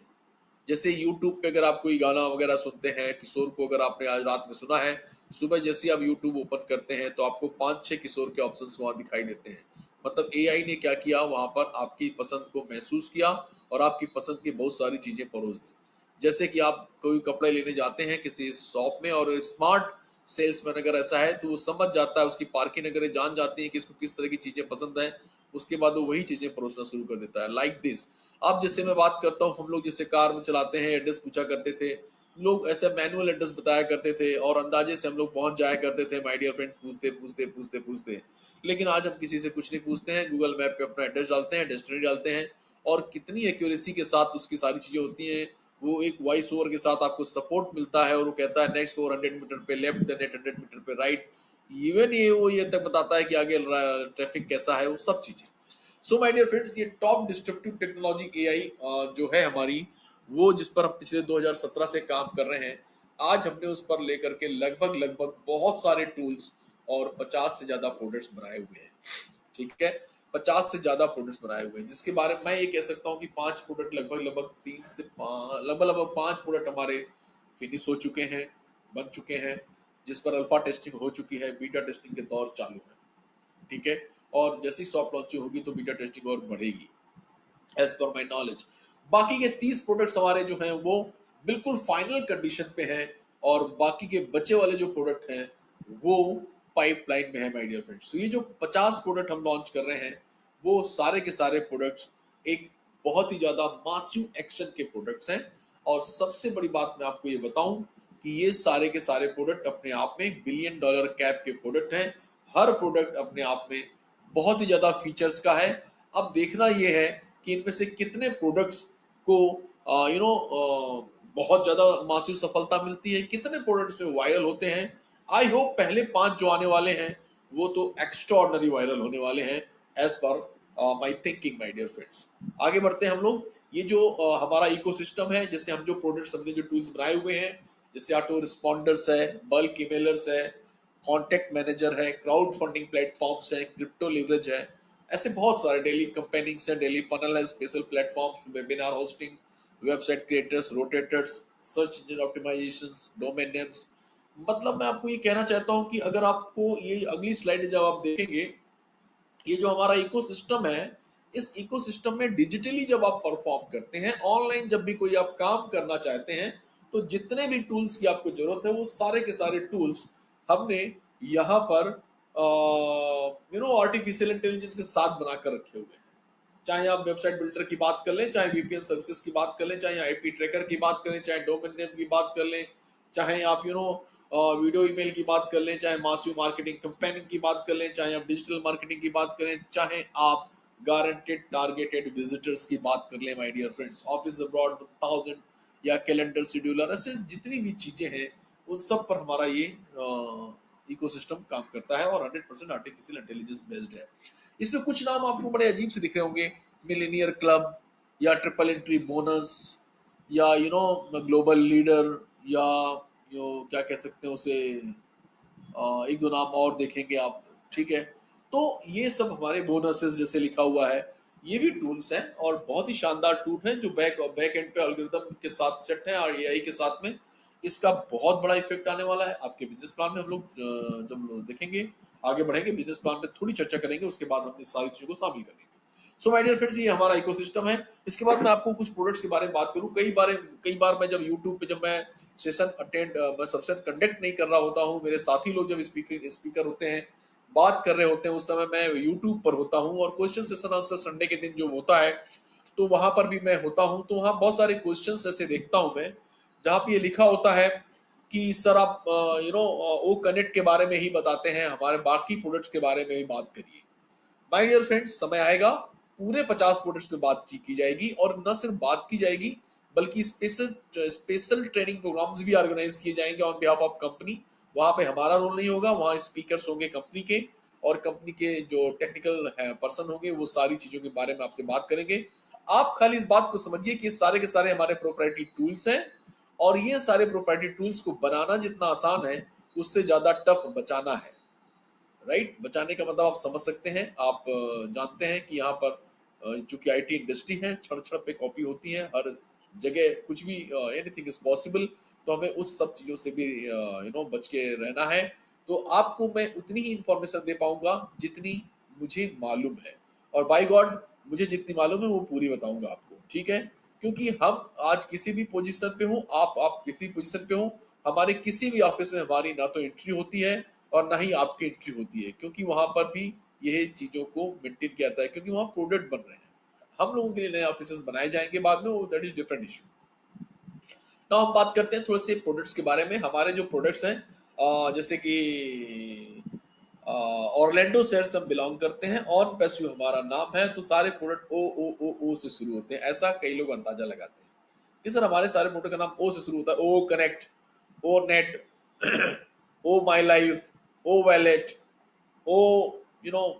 जैसे YouTube पे अगर आप कोई गाना वगैरह सुनते हैं, किशोर को अगर आपने आज रात में सुना है, सुबह जैसे ही आप YouTube ओपन करते हैं तो आपको 5-6 किशोर के ऑप्शंस वहां दिखाई देते हैं। मतलब एआई ने क्या किया, वहां पर आपकी पसंद को महसूस किया और आपकी पसंद की बहुत सारी चीजें परोस दी। जैसे कि आप कोई कपड़े लेने जाते हैं किसी शॉप में, और स्मार्ट सेल्समैन अगर ऐसा है तो वो समझ जाता है, उसकी पार्किंग अगर ये जान जाती है कि इसको किस तरह की चीजें पसंद है, उसके बाद वो वही चीजें परोसना शुरू कर देता है। लाइक दिस, अब जैसे मैं बात करता हूँ, हम लोग जैसे कार में चलाते हैं, एड्रेस पूछा करते थे, लोग ऐसे मैनुअल एड्रेस बताया करते थे और अंदाजे से हम लोग पहुंच जाया करते थे माय डियर फ्रेंड्स, पूछते पूछते पूछते पूछते। लेकिन आज हम किसी से कुछ नहीं पूछते हैं, गूगल मैप पे अपना एड्रेस डालते हैं, डेस्टिनेशन डालते हैं, और कितनी एक्यूरेसी के साथ उसकी सारी चीजें होती हैं। वो एक वॉइस ओवर के साथ आपको सपोर्ट मिलता है और वो कहता है नेक्स्ट 400 मीटर पे लेफ्ट, देन 800 मीटर पे राइट। इवन ये तक बताता है कि आगे ट्रैफिक कैसा है, वो सब चीजें। सो माय डियर फ्रेंड्स, ये टॉप डिस्ट्रप्टिव टेक्नोलॉजी एआई जो है हमारी, वो जिस पर हम पिछले 2017 से काम कर रहे हैं, आज हमने उस पर लेकर के लगभग लगभग बहुत सारे टूल्स और 50 से ज्यादा प्रोडक्ट्स बनाए हुए हैं। ठीक है, 50 से ज्यादा प्रोडक्ट्स बनाए हुए हैं, जिसके बारे में मैं ये कह सकता हूँ कि 5 प्रोडक्ट लगभग लगभग 3 से 5 लगभग लगभग 5 प्रोडक्ट हमारे फिनिश हो चुके हैं, बन चुके हैं, जिस पर अल्फा टेस्टिंग हो चुकी है, बीटा टेस्टिंग के दौर चालू है। ठीक है, और जैसी सॉफ्ट लॉन्चिंग होगी तो बीटा टेस्टिंग और बढ़ेगी एज पर माई नॉलेज। बाकी के 30 प्रोडक्ट्स हमारे जो हैं वो बिल्कुल फाइनल कंडीशन पे हैं, और बाकी के बचे वाले जो प्रोडक्ट हैं वो पाइपलाइन में है माय डियर फ्रेंड्स। तो ये जो 50 प्रोडक्ट हम लॉन्च कर रहे हैं, वो सारे के सारे प्रोडक्ट्स एक बहुत ही ज्यादा मासिव एक्शन के प्रोडक्ट्स हैं। और सबसे बड़ी बात मैं आपको ये बताऊं कि ये सारे के सारे प्रोडक्ट अपने आप में $1 बिलियन कैप के प्रोडक्ट हैं। हर प्रोडक्ट अपने आप में बहुत ही ज्यादा फीचर्स का है। अब देखना ये है कि इनमें से कितने प्रोडक्ट्स को बहुत ज्यादा मासिव सफलता मिलती है, कितने प्रोडक्ट्स में वायरल होते हैं। आई होप पहले 5 जो आने वाले हैं वो तो एक्स्ट्राऑर्डिनरी वायरल होने वाले हैं, as per my thinking my dear friends. आगे बढ़ते हैं हम लोग। ये जो हमारा इकोसिस्टम है, जैसे हम जो प्रोडक्ट्स, हमने जो टूल्स बनाए हुए हैं, जैसे ऑटो रिस्पॉन्डर्स है, बल्क ईमेलर्स है, कॉन्टेक्ट मैनेजर है, क्राउड फंडिंग प्लेटफॉर्म्स है, क्रिप्टो लिवरेज है, ऐसे बहुत सारे, डेली कंपेनिंग्स है, डेली फनल है, special platforms, webinar hosting, website creators, rotators, search engine optimisations, domain names. मतलब मैं आपको ये कहना चाहता हूं कि अगर आपको ये अगली स्लाइड जब आप देखेंगे, ये जो हमारा इकोसिस्टम है, इस इकोसिस्टम में डिजिटली जब आप परफॉर्म करते हैं, ऑनलाइन जब भी कोई आप काम करना चाहते हैं, तो जितने भी टूल्स की आपको जरूरत है वो सारे के सारे टूल्स हमने यहाँ पर आर्टिफिशियल इंटेलिजेंस के साथ बनाकर रखे हुए हैं। चाहे आप वेबसाइट बिल्डर की बात कर लें, चाहे वीपीएन सर्विसेज की बात कर लें, चाहे आईपी ट्रैकर की बात करें, चाहे डोमेन नेम की बात कर लें, चाहे आप वीडियो ईमेल की बात कर लें, चाहे मासिव मार्केटिंग कंपेनियन की बात कर लें, चाहे आप डिजिटल मार्केटिंग की बात करें, चाहे आप गारंटेड टारगेटेड विजिटर्स की बात कर लें my dear friends, office abroad 1000 या कैलेंडर शेड्यूलर, ऐसे जितनी भी चीजें हैं उन सब पर हमारा ये इकोसिस्टम काम करता है और 100% आर्टिफिशियल इंटेलिजेंस बेस्ड है। इसमें कुछ नाम आपको बड़े अजीब से दिख रहे होंगे, मिलेनियर क्लब, या ट्रिपल एंट्री बोनस, या ग्लोबल लीडर, या क्या कह सकते हैं उसे, एक दो नाम और देखेंगे आप। ठीक है, तो ये सब हमारे बोनसेस जैसे लिखा हुआ है, ये भी टूल्स हैं और बहुत ही शानदार टूल हैं जो बैक एंड पे एल्गोरिथम के साथ सेट है और एआई के साथ में। इसका बहुत बड़ा इफेक्ट आने वाला है आपके बिजनेस प्लान में, हम लोग जब देखेंगे आगे बढ़ेंगे, बिजनेस प्लान पे थोड़ी चर्चा करेंगे, उसके बाद हम इस सारी चीजों को शामिल करेंगे। सो माय डियर फ्रेंड्स, ये हमारा इकोसिस्टम है। इसके बाद मैं आपको कुछ प्रोडक्ट्स के बारे में बात करूं। कई बार मैं जब यूट्यूब पे जब मैं सेशन मैं सबसे कंडक्ट नहीं कर रहा होता हूं, मेरे साथी लोग जब स्पीकर होते हैं, बात कर रहे होते हैं, उस समय मैं यूट्यूब पर होता हूं और क्वेश्चन सेशन आंसर संडे के दिन जो होता है तो वहां पर भी मैं होता हूं। तो वहां बहुत सारे क्वेश्चंस ऐसे देखता हूं मैं, जहां पे ये लिखा होता है कि सर आप ओ कनेक्ट के बारे में ही बताते हैं, हमारे बाकी प्रोडक्ट्स के बारे में भी बात करिए। माय डियर फ्रेंड्स, समय आएगा पूरे 50 प्रोडक्ट्स पे बातचीत की जाएगी, और न सिर्फ बात की जाएगी बल्कि स्पेशल ट्रेनिंग प्रोग्राम्स भी ऑर्गेनाइज किए जाएंगे ऑन बिहाफ ऑफ कंपनी। वहां पे हमारा रोल नहीं होगा, वहां स्पीकर्स होंगे कंपनी के, और कंपनी के जो टेक्निकल पर्सन होंगे वो सारी चीजों के बारे में आपसे बात करेंगे। आप खाली इस बात को समझिए कि सारे के सारे हमारे प्रोप्राइटरी टूल्स हैं, और ये सारे प्रोप्राइटरी टूल्स को बनाना जितना आसान है उससे ज्यादा टफ बचाना है। राइट, बचाने का मतलब आप समझ सकते हैं। आप जानते हैं कि यहाँ पर चूंकि आईटी इंडस्ट्री है, क्षण क्षण पे कॉपी होती है, हर जगह कुछ भी एनीथिंग इज पॉसिबल, तो हमें उस सब चीजों से भी बच के रहना है। तो आपको मैं उतनी ही इंफॉर्मेशन दे पाऊंगा जितनी मुझे मालूम है, और बाय गॉड मुझे जितनी मालूम है वो पूरी बताऊंगा आपको, ठीक है? क्योंकि हम आज किसी भी पोजीशन पे हो, आप किसी पोजीशन पे हो, हमारे किसी भी ऑफिस में हमारी ना तो एंट्री होती है और ना ही आपकी एंट्री होती है, क्योंकि वहां पर भी यह चीजों को मेंटेन किया जाता है, क्योंकि वहां प्रोडक्ट बन रहे हैं। हम लोगों के लिए नए ऑफिस बनाए जाएंगे बाद में, वो दैट इज डिफरेंट इशू। तो हम बात करते हैं थोड़े से प्रोडक्ट्स के बारे में। हमारे जो प्रोडक्ट्स हैं, जैसे कि ऑर्लैंडो शहर से हम बिलोंग करते हैं, ऑन पैसिव हमारा नाम है, तो सारे प्रोडक्ट ओ से शुरू होते हैं। ऐसा कई लोग अंदाजा लगाते हैं कि सर हमारे सारे प्रोडक्ट का नाम ओ से शुरू होता है, O connect, O net, O my life, O wallet, O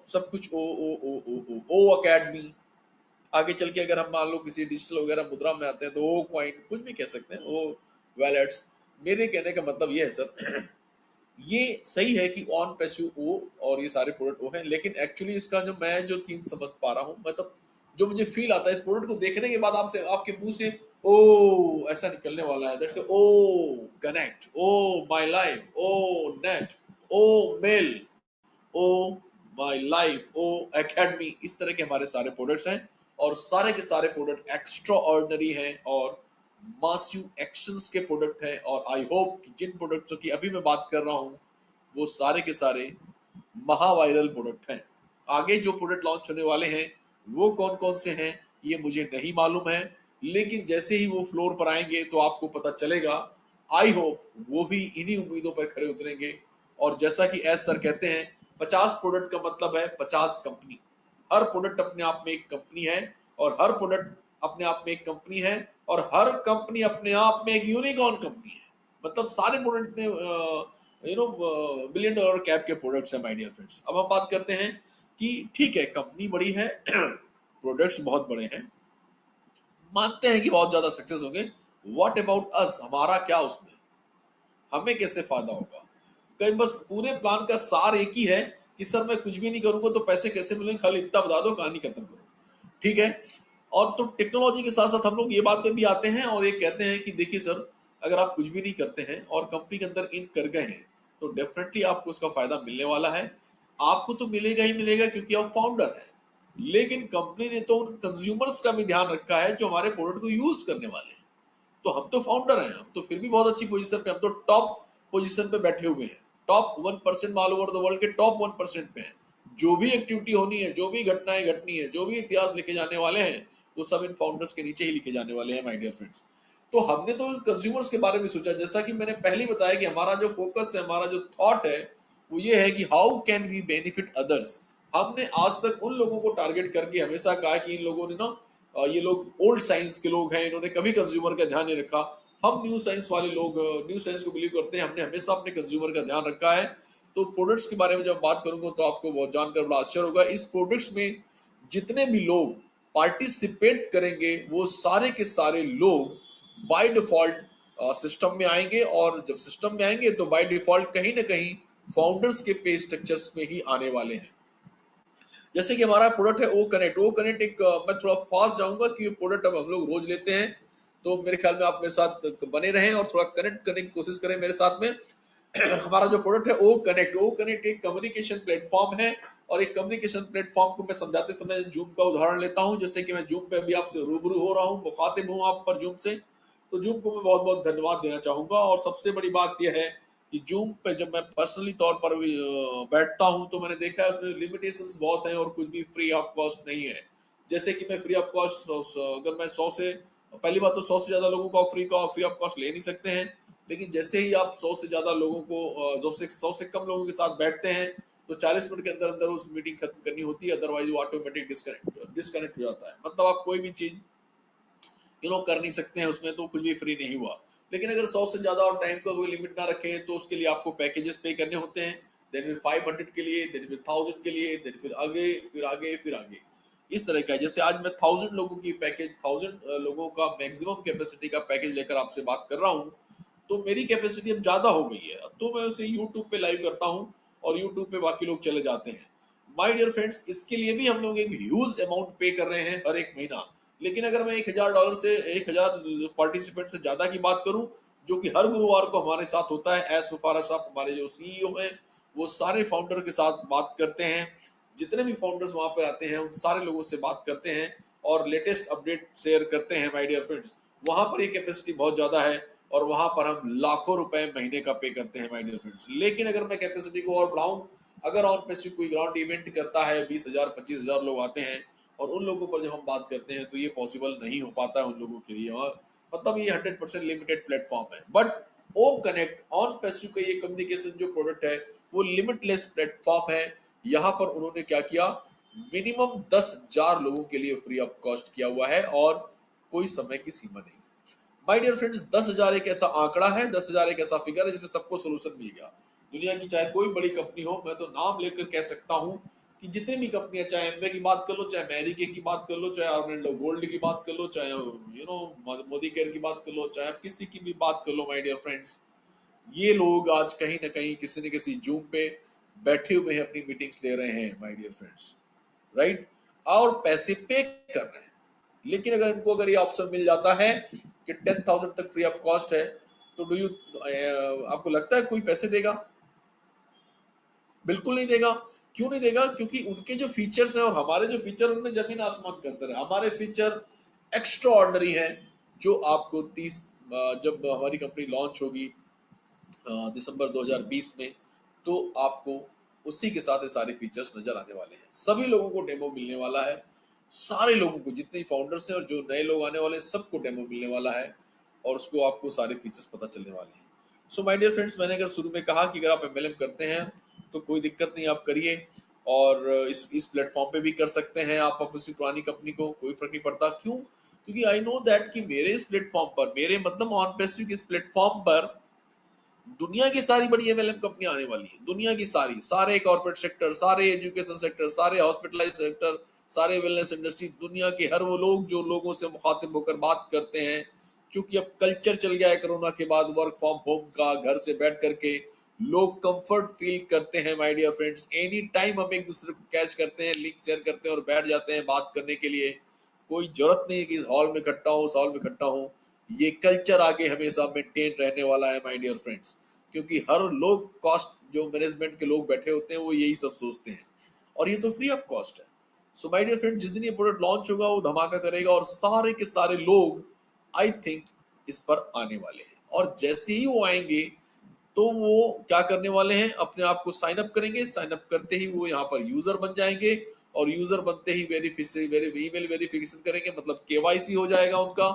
सब कुछ ओ अकेडमी। आगे चल के अगर हम मान लो किसी डिजिटल वगैरह मुद्रा में आते हैं तो ओ क्वाइन, कुछ भी कह सकते हैं, ओ वैलेट्स। मेरे कहने का मतलब ये है सर, ये सही है कि ऑन पैसिव ओ और ये सारे प्रोडक्ट ओ हैं, लेकिन एक्चुअली इसका जो थीम समझ पा रहा हूँ, मतलब जो मुझे फील आता है इस प्रोडक्ट को देखने के बाद, आपसे आपके मुंह से ओ ऐसा निकलने वाला है, that's O connect, O my life, O net, O mail, O my life, O academy. इस तरह के हमारे सारे प्रोडक्ट्स हैं, और सारे के सारे प्रोडक्ट एक्स्ट्रा ऑर्डिनरी हैं और मासिव एक्शंस के प्रोडक्ट हैं। और आई होप कि जिन प्रोडक्ट्स की अभी मैं बात कर रहा हूं वो सारे के सारे महावायरल प्रोडक्ट हैं। आगे जो प्रोडक्ट लॉन्च होने वाले हैं वो कौन कौन से हैं ये मुझे नहीं मालूम है, लेकिन जैसे ही वो फ्लोर पर आएंगे तो आपको पता चलेगा। आई होप वो भी इन्हीं उम्मीदों पर खड़े उतरेंगे। और जैसा कि एस सर कहते हैं, 50 प्रोडक्ट का मतलब है 50 कंपनी। हर प्रोडक्ट अपने आप में एक कंपनी है, और हर प्रोडक्ट अपने आप में एक कंपनी है, और हर कंपनी अपने आप में एक यूनिकॉर्न कंपनी है। मतलब सारे प्रोडक्ट इतने बिलियन डॉलर कैप के प्रोडक्ट्स हैं माय डियर फ्रेंड्स। अब हम बात करते हैं कि ठीक है, कंपनी बड़ी है, प्रोडक्ट्स बहुत बड़े हैं, मानते हैं कि बहुत ज्यादा सक्सेस होंगे। व्हाट अबाउट अस, हमारा क्या उसमें, हमें कैसे फायदा होगा? कहीं बस पूरे प्लान का सार एक ही है कि सर मैं कुछ भी नहीं करूंगा तो पैसे कैसे मिलेंगे, खाली इतना बता दो, कहानी खत्म करो, ठीक है? और तो टेक्नोलॉजी के साथ साथ हम लोग ये बात पे भी आते हैं और ये कहते हैं कि देखिए सर, अगर आप कुछ भी नहीं करते हैं और कंपनी के अंदर इन कर गए हैं तो डेफिनेटली आपको उसका फायदा मिलने वाला है। आपको तो मिलेगा ही मिलेगा क्योंकि आप फाउंडर हैं, लेकिन कंपनी ने तो उन कंज्यूमर्स का भी ध्यान रखा है जो हमारे प्रोडक्ट को यूज करने वाले हैं। तो हम तो फाउंडर हैं, हम तो फिर भी बहुत अच्छी पोजीशन पे, हम तो टॉप पोजीशन पे बैठे हुए हैं, top 1% all over the world के टॉप 1% पे हैं। जो भी एक्टिविटी होनी है, जो भी घटनाएं घटनी है, जो भी इतिहास लिखे जाने वाले हैं, वो सब इन फाउंडर्स के नीचे ही लिखे जाने वाले हैं माय डियर फ्रेंड्स। तो हमने तो कंज्यूमर्स के बारे में सोचा, जैसा कि मैंने पहले ही बताया कि हमारा जो फोकस है, हमारा जो थॉट है वो ये है कि how can we benefit others. हमने आज तक उन लोगों को टारगेट करके हमेशा कहा कि इन लोगों ने ना, ये लोग ओल्ड साइंस के लोग हैं, इन्होंने कभी कंज्यूमर का ध्यान नहीं रखा। हम न्यू साइंस वाले लोग न्यू साइंस को बिलीव करते हैं, हमने हमेशा अपने कंज्यूमर का ध्यान रखा है। तो प्रोडक्ट्स के बारे में जब बात करूंगा तो आपको बहुत जानकर बड़ा आश्चर्य होगा। इस प्रोडक्ट्स में जितने भी लोग पार्टिसिपेट करेंगे वो सारे के सारे लोग बाय डिफॉल्ट सिस्टम में आएंगे, और जब सिस्टम में आएंगे तो बाय डिफॉल्ट कहीं ना कहीं फाउंडर्स के पे स्ट्रक्चर्स में ही आने वाले हैं। जैसे कि हमारा प्रोडक्ट है ओ कनेक्ट। ओ कनेक्ट एक मैं थोड़ा फास्ट जाऊंगा कि ये प्रोडक्ट अब हम लोग रोज लेते हैं, तो मेरे ख्याल में आप मेरे साथ बने रहें और थोड़ा कनेक्ट करने की कोशिश करें मेरे साथ में। हमारा जो प्रोडक्ट है ओ कनेक्ट एक कम्युनिकेशन प्लेटफॉर्म है। और एक कम्युनिकेशन प्लेटफॉर्म को मैं समझाते समय जूम का उदाहरण लेता हूं, जैसे कि मैं जूम पे अभी आपसे रूबरू हो रहा हूं, मुखातिब हूं आप पर जूम से। तो जूम को मैं बहुत बहुत धन्यवाद देना चाहूंगा। और सबसे बड़ी बात यह है कि जूम पे जब मैं पर्सनली तौर पर भी बैठता हूं तो मैंने देखा है उसमें लिमिटेशंस बहुत हैं और कुछ भी फ्री ऑफ कॉस्ट नहीं है। जैसे कि मैं फ्री ऑफ कॉस्ट, अगर मैं 100 से, पहली बात तो 100 से ज्यादा लोगों का फ्री ऑफ कॉस्ट ले नहीं सकते हैं। लेकिन जैसे ही आप 100 से ज्यादा लोगों को, जो से 100 से कम लोगों के साथ बैठते हैं, तो 40 मिनट के अंदर अंदर उस मीटिंग खत्म करनी होती है, अदरवाइज वो ऑटोमेटिक डिस्कनेक्ट हो जाता है। मतलब आप कोई भी चीज कर नहीं सकते हैं उसमें, तो कुछ भी फ्री नहीं हुआ। लेकिन अगर 100 से ज्यादा और टाइम का कोई लिमिट ना रखें तो उसके लिए आपको पैकेजेस पे करने होते हैं। देन फिर 500 के लिए, देन फिर 1000 के लिए, देन फिर आगे फिर आगे फिर आगे, इस तरह का है। जैसे आज मैं 1000 लोगों की पैकेज, 1000 लोगों का मैक्सिमम कैपेसिटी का पैकेज लेकर आपसे बात कर रहा हूँ। तो मेरी कैपेसिटी अब ज्यादा हो गई है, अब तो मैं उसे यूट्यूब पे लाइव करता हूँ और यूट्यूब पे बाकी लोग चले जाते हैं। माय डियर फ्रेंड्स, इसके लिए भी हम लोग एक ह्यूज अमाउंट पे कर रहे हैं हर एक महीना। लेकिन अगर मैं $1000 से 1000 पार्टिसिपेंट से ज्यादा की बात करूं, जो कि हर गुरुवार को हमारे साथ होता है, एस सुफारा साहब हमारे जो सीईओ हैं, वो सारे फाउंडर के साथ बात करते हैं। जितने भी फाउंडर्स वहां पर आते हैं उन सारे लोगों से बात करते हैं और लेटेस्ट अपडेट शेयर करते हैं। माय डियर फ्रेंड्स, वहां पर ये कैपेसिटी बहुत ज्यादा है और वहां पर हम लाखों रुपए महीने का पे करते हैं माय डियर फ्रेंड्स। लेकिन अगर मैं कैपेसिटी को और बढ़ाऊं, अगर ऑन पेसिफिक कोई ग्राउंड इवेंट करता है, 20,000 25,000 लोग आते हैं और उन लोगों पर जब हम बात करते हैं तो ये पॉसिबल नहीं हो पाता है उन लोगों के लिए। और मतलब ये 100% लिमिटेड प्लेटफॉर्म है। But O connect on passive का ये कम्युनिकेशन जो प्रोडक्ट है वो लिमिटलेस प्लेटफॉर्म है। यहाँ पर उन्होंने क्या किया, मिनिमम 10,000 लोगों के लिए फ्री ऑफ कॉस्ट किया हुआ है और कोई समय की सीमा नहीं। माय डियर फ्रेंड्स, 10,000 एक ऐसा आंकड़ा है, 10,000 एक ऐसा फिगर है जिसमें सबको सोल्यूशन मिल गया। दुनिया की चाहे कोई बड़ी कंपनी हो, मैं तो नाम लेकर कह सकता हूं कि जितनी भी कंपनियां, चाहे एमवे की बात कर लो, चाहे मैरिके की बात कर लो, चाहे ऑर्लैंडो गोल्ड की बात कर लो, चाहे मोदी केयर की बात कर लो, चाहे आप किसी की भी बात कर लो, माय डियर फ्रेंड्स, ये लोग आज कहीं ना कहीं किसी न किसी जूम पे बैठे हुए हैं, अपनी मीटिंग्स ले रहे हैं माय डियर फ्रेंड्स, राइट, और पैसे पे कर रहे हैं। लेकिन अगर इनको अगर ये ऑप्शन मिल जाता है कि 10,000 तक फ्री ऑफ कॉस्ट है, तो डू यू, आपको लगता है कोई पैसे देगा? बिल्कुल नहीं देगा। क्यों नहीं देगा? क्योंकि उनके जो फीचर्स हैं और हमारे जो फीचर, उनमें जमीन आसमान का अंतर है। हमारे फीचर एक्स्ट्रा ऑर्डनरी है, जो आपको 30, जब हमारी कंपनी लॉन्च होगी दिसंबर 2020 में, तो आपको उसी के साथ ये सारे फीचर्स नजर आने वाले हैं। सभी लोगों को डेमो मिलने वाला है, सारे लोगों को, जितने फाउंडर्स हैं और जो नए लोग आने वाले हैं, सबको डेमो मिलने वाला है और उसको आपको सारे फीचर्स पता चलने वाले हैं। सो माय डियर फ्रेंड्स, मैंने अगर शुरू में कहा कि अगर आप एमएलएम करते हैं तो कोई दिक्कत नहीं, आप करिए। और इस प्लेटफॉर्म पे भी कर सकते हैं आप अपनी पुरानी कंपनी को, कोई फर्क नहीं पड़ता। क्यों? क्योंकि आई नो दैट कि मेरे इस प्लेटफॉर्म पर, मेरे मतलब ऑन पेसिफिक इस प्लेटफॉर्म पर दुनिया की सारी बड़ी एमएलएम कंपनियां आने वाली है। दुनिया की सारी, सारे कॉर्पोरेट सेक्टर, सारे एजुकेशन सेक्टर, सारे हॉस्पिटलाइज सेक्टर, सारे वेलनेस इंडस्ट्री, दुनिया के हर वो लोग जो लोगों से मुखातिब होकर बात करते हैं। क्योंकि अब कल्चर चल गया है कोरोना के बाद वर्क फ्रॉम होम का, घर से बैठ करके लोग कंफर्ट फील करते हैं। My dear friends, any time हम एक दूसरे को कैच करते हैं, लिंक शेयर करते हैं और बैठ जाते हैं बात करने के लिए। कोई जरूरत नहीं है कि इस हॉल में इकट्ठा हो, उस हॉल में इकट्ठा हो। ये कल्चर आगे हमेशा मेंटेन रहने वाला है माय डियर फ्रेंड्स। क्योंकि हर लोग कॉस्ट, जो मैनेजमेंट के लोग बैठे होते हैं वो यही सब सोचते हैं, और ये तो फ्री ऑफ कॉस्ट है। सो माय डियर फ्रेंड, जिस दिन ये प्रोडक्ट लॉन्च होगा वो धमाका करेगा और सारे के सारे लोग आई थिंक इस पर आने वाले हैं। और जैसे ही वो आएंगे तो वो क्या करने वाले हैं, अपने आप को साइन अप करेंगे। साइन अप करते ही वो यहाँ पर यूजर बन जाएंगे और यूजर बनते ही ईमेल वेरिफिकेशन करेंगे, मतलब केवाईसी हो जाएगा उनका।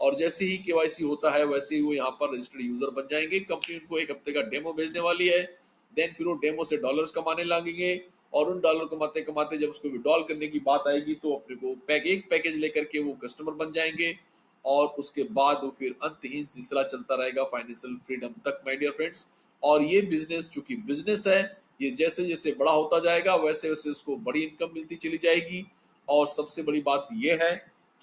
और जैसे ही केवाईसी होता है वैसे ही वो यहाँ पर रजिस्टर्ड यूजर बन जाएंगे। कंपनी उनको 1 हफ्ते का डेमो भेजने वाली है। देन फिर वो डेमो से डॉलर्स कमाने लगेंगे और उन डॉलर कमाते कमाते जब उसको विड्रॉल करने की बात आएगी तो अपने को एक पैकेज लेकर के वो कस्टमर बन जाएंगे। और उसके बाद वो फिर अंतहीन सिलसिला चलता रहेगा फाइनेंशियल फ्रीडम तक माय डियर फ्रेंड्स। और ये बिजनेस, चूंकि बिजनेस है, ये जैसे जैसे बड़ा होता जाएगा वैसे वैसे उसको बड़ी इनकम मिलती चली जाएगी। और सबसे बड़ी बात ये है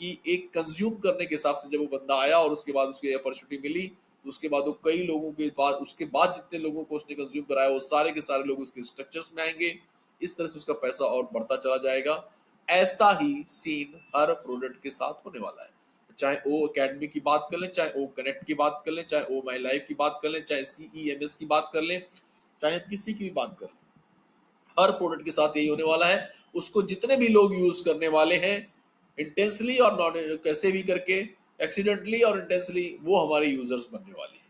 कि एक कंज्यूम करने के हिसाब से जब वो बंदा आया और उसके बाद उसको अपॉर्चुनिटी मिली, तो उसके बाद वो कई लोगों के बाद, उसके बाद जितने लोगों को उसने कंज्यूम कराया वो सारे के सारे लोग उसके स्ट्रक्चर्स में आएंगे। इस तरह से उसका पैसा और बढ़ता चला जाएगा। ऐसा ही सीन हर प्रोडक्ट के साथ होने वाला है। चाहे ओ अकेडमी की बात कर लें, चाहे ओ कनेक्ट की बात कर लें, चाहे ओ माई लाइफ की बात कर लें, चाहे CEMS की बात कर लें, चाहे किसी की भी बात कर लें, हर प्रोडक्ट के साथ यही होने वाला है। उसको जितने भी लोग यूज करने वाले हैं, इंटेंसली और नॉन कैसे भी करके, एक्सीडेंटली और इंटेंसली, वो हमारे यूजर्स बनने वाले हैं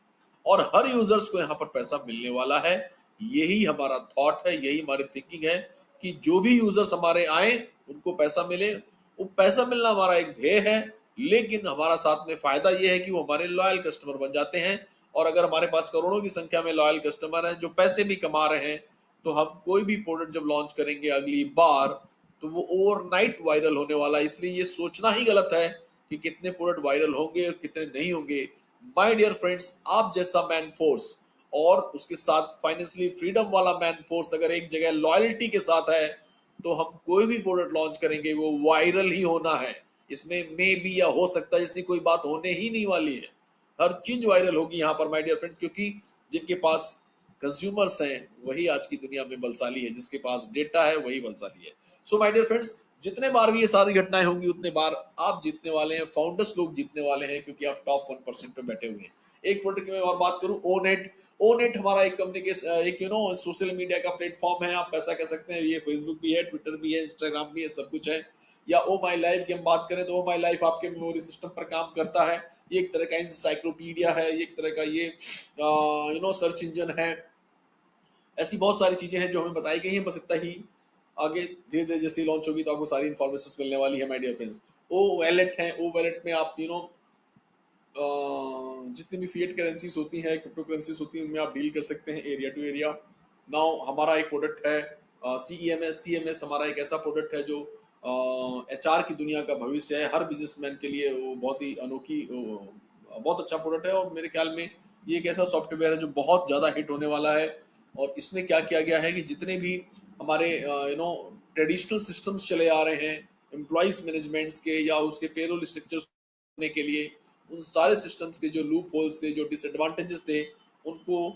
और हर यूजर्स को यहाँ पर पैसा मिलने वाला है। यही हमारा थॉट है, यही हमारी थिंकिंग है कि जो भी यूजर्स हमारे आए उनको पैसा मिले। वो पैसा मिलना हमारा एक ध्येय है, लेकिन हमारा साथ में फायदा ये है कि वो हमारे लॉयल कस्टमर बन जाते हैं। और अगर हमारे पास करोड़ों की संख्या में लॉयल कस्टमर हैं जो पैसे भी कमा रहे हैं, तो हम कोई भी प्रोडक्ट जब लॉन्च करेंगे अगली बार, तो वो ओवरनाइट वायरल होने वाला है। इसलिए ये सोचना ही गलत है कि कितने प्रोडक्ट वायरल होंगे और कितने नहीं होंगे। माय डियर फ्रेंड्स, आप जैसा मैन फोर्स और उसके साथ फाइनेंशियली फ्रीडम वाला मैन फोर्स अगर एक जगह लॉयल्टी के साथ है, तो हम कोई भी प्रोडक्ट लॉन्च करेंगे वो वायरल ही होना है। इसमें मे बी या हो सकता है जैसी कोई बात होने ही नहीं वाली है। हर चीज वायरल होगी यहाँ पर माय डियर फ्रेंड्स, क्योंकि जिनके पास कंज्यूमर्स हैं वही आज की दुनिया में बलशाली है, जिसके पास डेटा है वही बलशाली है। सो माय डियर फ्रेंड्स, जितने बार भी ये सारी घटनाएं होंगी उतने बार आप जीतने वाले हैं, फाउंडर्स लोग जीतने वाले हैं, क्योंकि आप टॉप 1% पे बैठे हुए हैं। एक प्रोडक्ट की मैं और बात करूं, ओनेट। ओनेट हमारा एक कम्युनिकेशन, एक सोशल मीडिया का प्लेटफॉर्म है, आप पैसा कह सकते हैं। ये फेसबुक भी है, ट्विटर भी है, इंस्टाग्राम भी है, सब कुछ है। या ओ माई लाइफ की हम बात करें तो ओ माई लाइफ आपके मेमोरी सिस्टम पर काम करता है। ये एक तरह का इंसाइक्लोपीडिया है, ये एक तरह का ये सर्च इंजन है। ऐसी बहुत सारी चीजें हैं जो हमें बताई गई हैं, बस इतना ही। आगे धीरे धीरे जैसे लॉन्च होगी तो आपको सारी इन्फॉर्मेशन मिलने वाली है my dear friends. O wallet है, ओ वैलेट में आप जितनी भी फिएट करेंसीज होती हैं, क्रिप्टो करेंसीज होती हैं, उनमें आप डील कर सकते हैं एरिया टू एरिया। नाउ हमारा एक प्रोडक्ट है CEMS हमारा एक ऐसा प्रोडक्ट है जो HR की दुनिया का भविष्य है। हर बिजनेसमैन के लिए वो बहुत ही अनोखी, बहुत अच्छा प्रोडक्ट है। और मेरे ख्याल में ये एक ऐसा सॉफ्टवेयर है जो बहुत ज़्यादा हिट होने वाला है। और इसमें क्या किया गया है कि जितने भी हमारे ट्रेडिशनल सिस्टम्स चले आ रहे हैं एम्प्लॉइज मैनेजमेंट्स के या उसके पेरोल स्ट्रक्चर के लिए, उन सारे सिस्टम्स के जो लूप होल्स थे, जो डिसएडवांटेजेस थे, उनको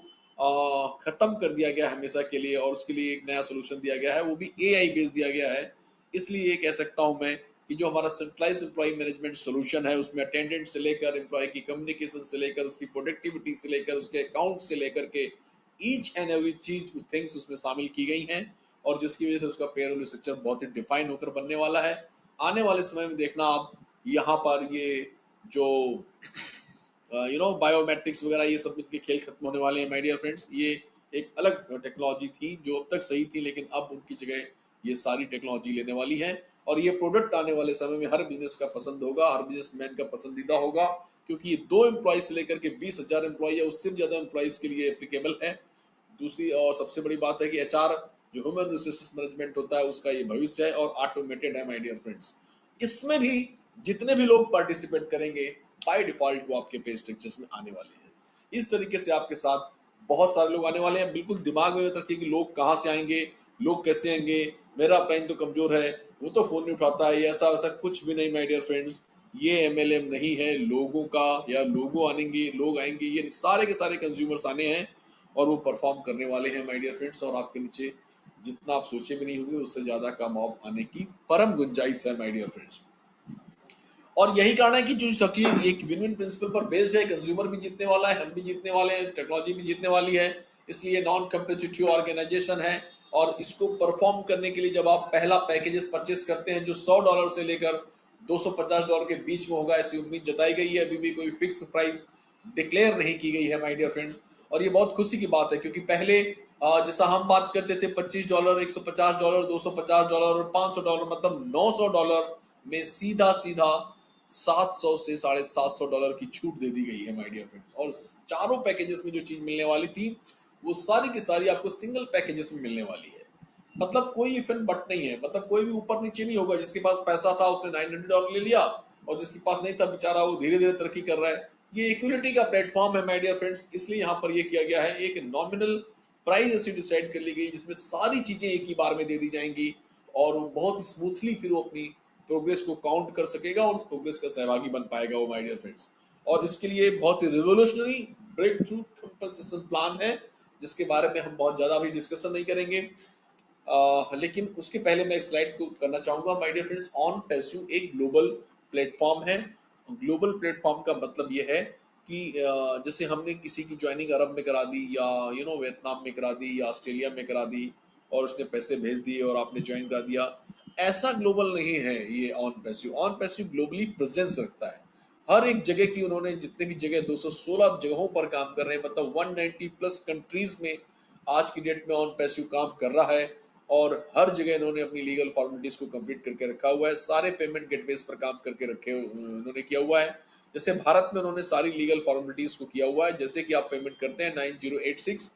खत्म कर दिया गया हमेशा के लिए। और उसके लिए एक नया सोल्यूशन दिया गया है, वो भी AI बेस दिया गया है। इसलिए ये कह सकता हूं मैं कि जो हमारा सेंट्रलाइज एम्प्लॉय मैनेजमेंट सोल्यूशन है, उसमें अटेंडेंट से लेकर एम्प्लॉय की कम्युनिकेशन से लेकर उसकी प्रोडक्टिविटी से लेकर उसके अकाउंट से लेकर के ईच एंड एवरी चीज थिंग्स उसमें शामिल की गई हैं। और जिसकी वजह से उसका पेरोल स्ट्रक्चर बहुत ही डिफाइन होकर बनने वाला है। आने वाले समय में देखना आप यहाँ पर ये जो बायोमेट्रिक्स वगैरह, ये सब इनके खेल खत्म होने वाले हैं माय डियर फ्रेंड्स। ये एक अलग टेक्नोलॉजी थी जो अब तक सही थी, लेकिन अब उनकी जगह ये सारी टेक्नोलॉजी लेने वाली है। और ये प्रोडक्ट आने वाले समय में हर बिजनेस का पसंद होगा, हर बिजनेसमैन का पसंदीदा होगा, क्योंकि ये 2 एम्प्लॉय से लेकर के 20,000 एम्प्लॉय या उससे भी ज्यादा एम्प्लॉयज के लिए एप्लीकेबल है। दूसरी और सबसे बड़ी बात है कि HR जो ह्यूमन रिसोर्सेज मैनेजमेंट होता है उसका ये भविष्य है और ऑटोमेटेड है माय डियर फ्रेंड्स। इसमें भी जितने भी लोग पार्टिसिपेट करेंगे बाय डिफॉल्ट वो आपके पे स्ट्रक्चर्स में आने वाले हैं। इस तरीके से आपके साथ बहुत सारे लोग आने वाले हैं। बिल्कुल दिमाग में रखिए कि लोग कहाँ से आएंगे, लोग कैसे आएंगे। मेरा ब्रेन तो कमजोर है, वो तो फोन नहीं उठाता है, ऐसा वैसा कुछ भी नहीं माय डियर फ्रेंड्स। ये MLM नहीं है लोगों का, या लोगों आएंगे, लोग आएंगे, ये सारे के सारे कंज्यूमर्स आने हैं और वो परफॉर्म करने वाले हैं माय डियर फ्रेंड्स। और आपके नीचे जितना आप सोचे भी नहीं होंगे उससे ज्यादा का मॉब आने की परम गुंजाइश है माय डियर फ्रेंड्स। और यही कारण है कि जो सबकी एक विन विन प्रिंसिपल पर बेस्ड है, कंज्यूमर भी जीतने वाला है, हम भी जीतने वाले हैं, टेक्नोलॉजी भी जीतने वाली है। इसलिए नॉन कम्पिटिटिव ऑर्गेनाइजेशन है। और इसको परफॉर्म करने के लिए जब आप पहला पैकेजेस परचेस करते हैं जो $100 से लेकर $250 के बीच में होगा, ऐसी उम्मीद जताई गई है। अभी भी कोई फिक्स प्राइस डिक्लेयर नहीं की गई है माय डियर फ्रेंड्स। और ये बहुत खुशी की बात है, क्योंकि पहले जैसा हम बात करते थे $25, $150, $250 और $500, मतलब $900 में सीधा सीधा 700 से $750 की छूट दे दी गई है माय डियर फ्रेंड्स। और चारों पैकेजेस में जो चीज मिलने वाली थी वो सारी की सारी आपको सिंगल पैकेजेस में मिलने वाली है। मतलब कोई इफ एंड बट नहीं है, मतलब कोई भी ऊपर नीचे नहीं होगा। जिसके पास पैसा था उसने $900 ले लिया, और जिसके पास नहीं था बेचारा वो धीरे धीरे तरक्की कर रहा है। ये इक्विलिटी का प्लेटफॉर्म है माय डियर फ्रेंड्स। इसलिए यहाँ पर ये किया गया है, एक नॉमिनल प्राइस ऐसी डिसाइड कर ली गई जिसमें सारी चीजें एक ही बार में दे दी जाएंगी। और वो बहुत स्मूथली फिर वो अपनी प्रोग्रेस को काउंट कर सकेगा और उस प्रोग्रेस का सहभागी बन पाएगा वो माय डियर फ्रेंड्स। और इसके लिए बहुत ही revolutionary breakthrough compensation plan है, जिसके बारे में हम बहुत ज्यादा अभी डिस्कशन नहीं करेंगे। लेकिन उसके पहले मैं एक स्लाइड को करना चाहूंगा my dear friends. On passive एक ग्लोबल प्लेटफॉर्म है। ग्लोबल प्लेटफॉर्म का मतलब ये है कि जैसे हमने किसी की ज्वाइनिंग अरब में करा दी या वियतनाम में करा दी या ऑस्ट्रेलिया में करा दी और उसने पैसे भेज दिए और आपने ज्वाइन करा दिया, ऐसा ग्लोबल नहीं है ये on passive. On passive globally presence रखता है, हर एक जगह की उन्होंने जितने भी जगह 216 जगहों पर काम कर रहे हैं, मतलब 190 प्लस कंट्रीज में आज की डेट में ऑन पैसिव काम कर रहा है और हर जगह इन्होंने अपनी लीगल फॉर्मेलिटीज को कंप्लीट करके रखा हुआ है, सारे पेमेंट गेटवेज पर काम करके रखे उन्होंने किया हुआ है। जैसे भारत में उन्होंने सारी लीगल फॉर्मेलिटीज को किया हुआ है, जैसे कि आप पेमेंट करते हैं 9086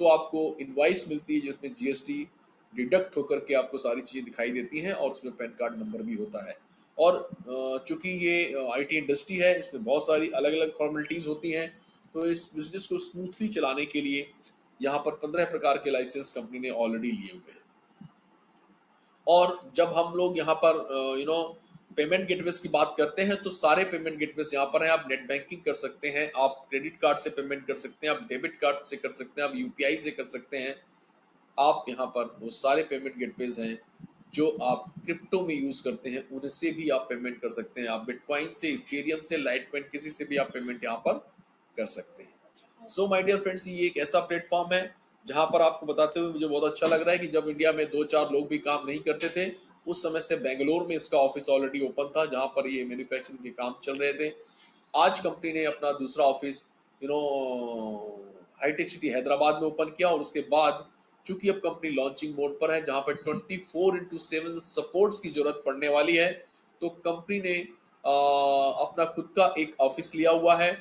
तो आपको इनवाइस मिलती है जिसमें जीएसटी डिडक्ट होकर के आपको सारी चीजें दिखाई देती हैं और उसमें पैन कार्ड नंबर भी होता है। और चूंकि ये आईटी इंडस्ट्री है, इसमें बहुत सारी अलग अलग फॉर्मेलिटीज होती हैं, तो इस बिजनेस को स्मूथली चलाने के लिए यहाँ पर 15 प्रकार के लाइसेंस कंपनी ने ऑलरेडी लिए हुए हैं। और जब हम लोग यहाँ पर पेमेंट गेटवेज की बात करते हैं तो सारे पेमेंट गेटवेज यहाँ पर हैं। आप नेट बैंकिंग कर सकते हैं, आप क्रेडिट कार्ड से पेमेंट कर सकते हैं, आप डेबिट कार्ड से कर सकते हैं, आप यूपीआई से कर सकते हैं। आप यहाँ पर वो सारे पेमेंट गेटवेज हैं जो आप क्रिप्टो में यूज करते हैं, उनसे भी आप पेमेंट कर सकते हैं। आप बिटकॉइन से, इथेरियम से, लाइटकॉइन किसी से भी आप पेमेंट यहाँ पर कर सकते हैं। सो माय डियर फ्रेंड्स, ये एक ऐसा प्लेटफॉर्म है जहां पर आपको बताते हुए मुझे बहुत अच्छा लग रहा है कि जब इंडिया में 2-4 लोग भी काम नहीं करते थे, उस समय से बेंगलोर में इसका ऑफिस ऑलरेडी ओपन था जहां पर ये मैन्युफैक्चरिंग के काम चल रहे थे। आज कंपनी ने अपना दूसरा ऑफिस हाईटेक सिटी हैदराबाद में ओपन किया और उसके बाद चूंकि अब कंपनी लॉन्चिंग मोड पर है जहां पर 24/7 सपोर्ट्स की जरूरत पड़ने वाली है, तो कंपनी ने अपना खुद का एक ऑफिस लिया हुआ है।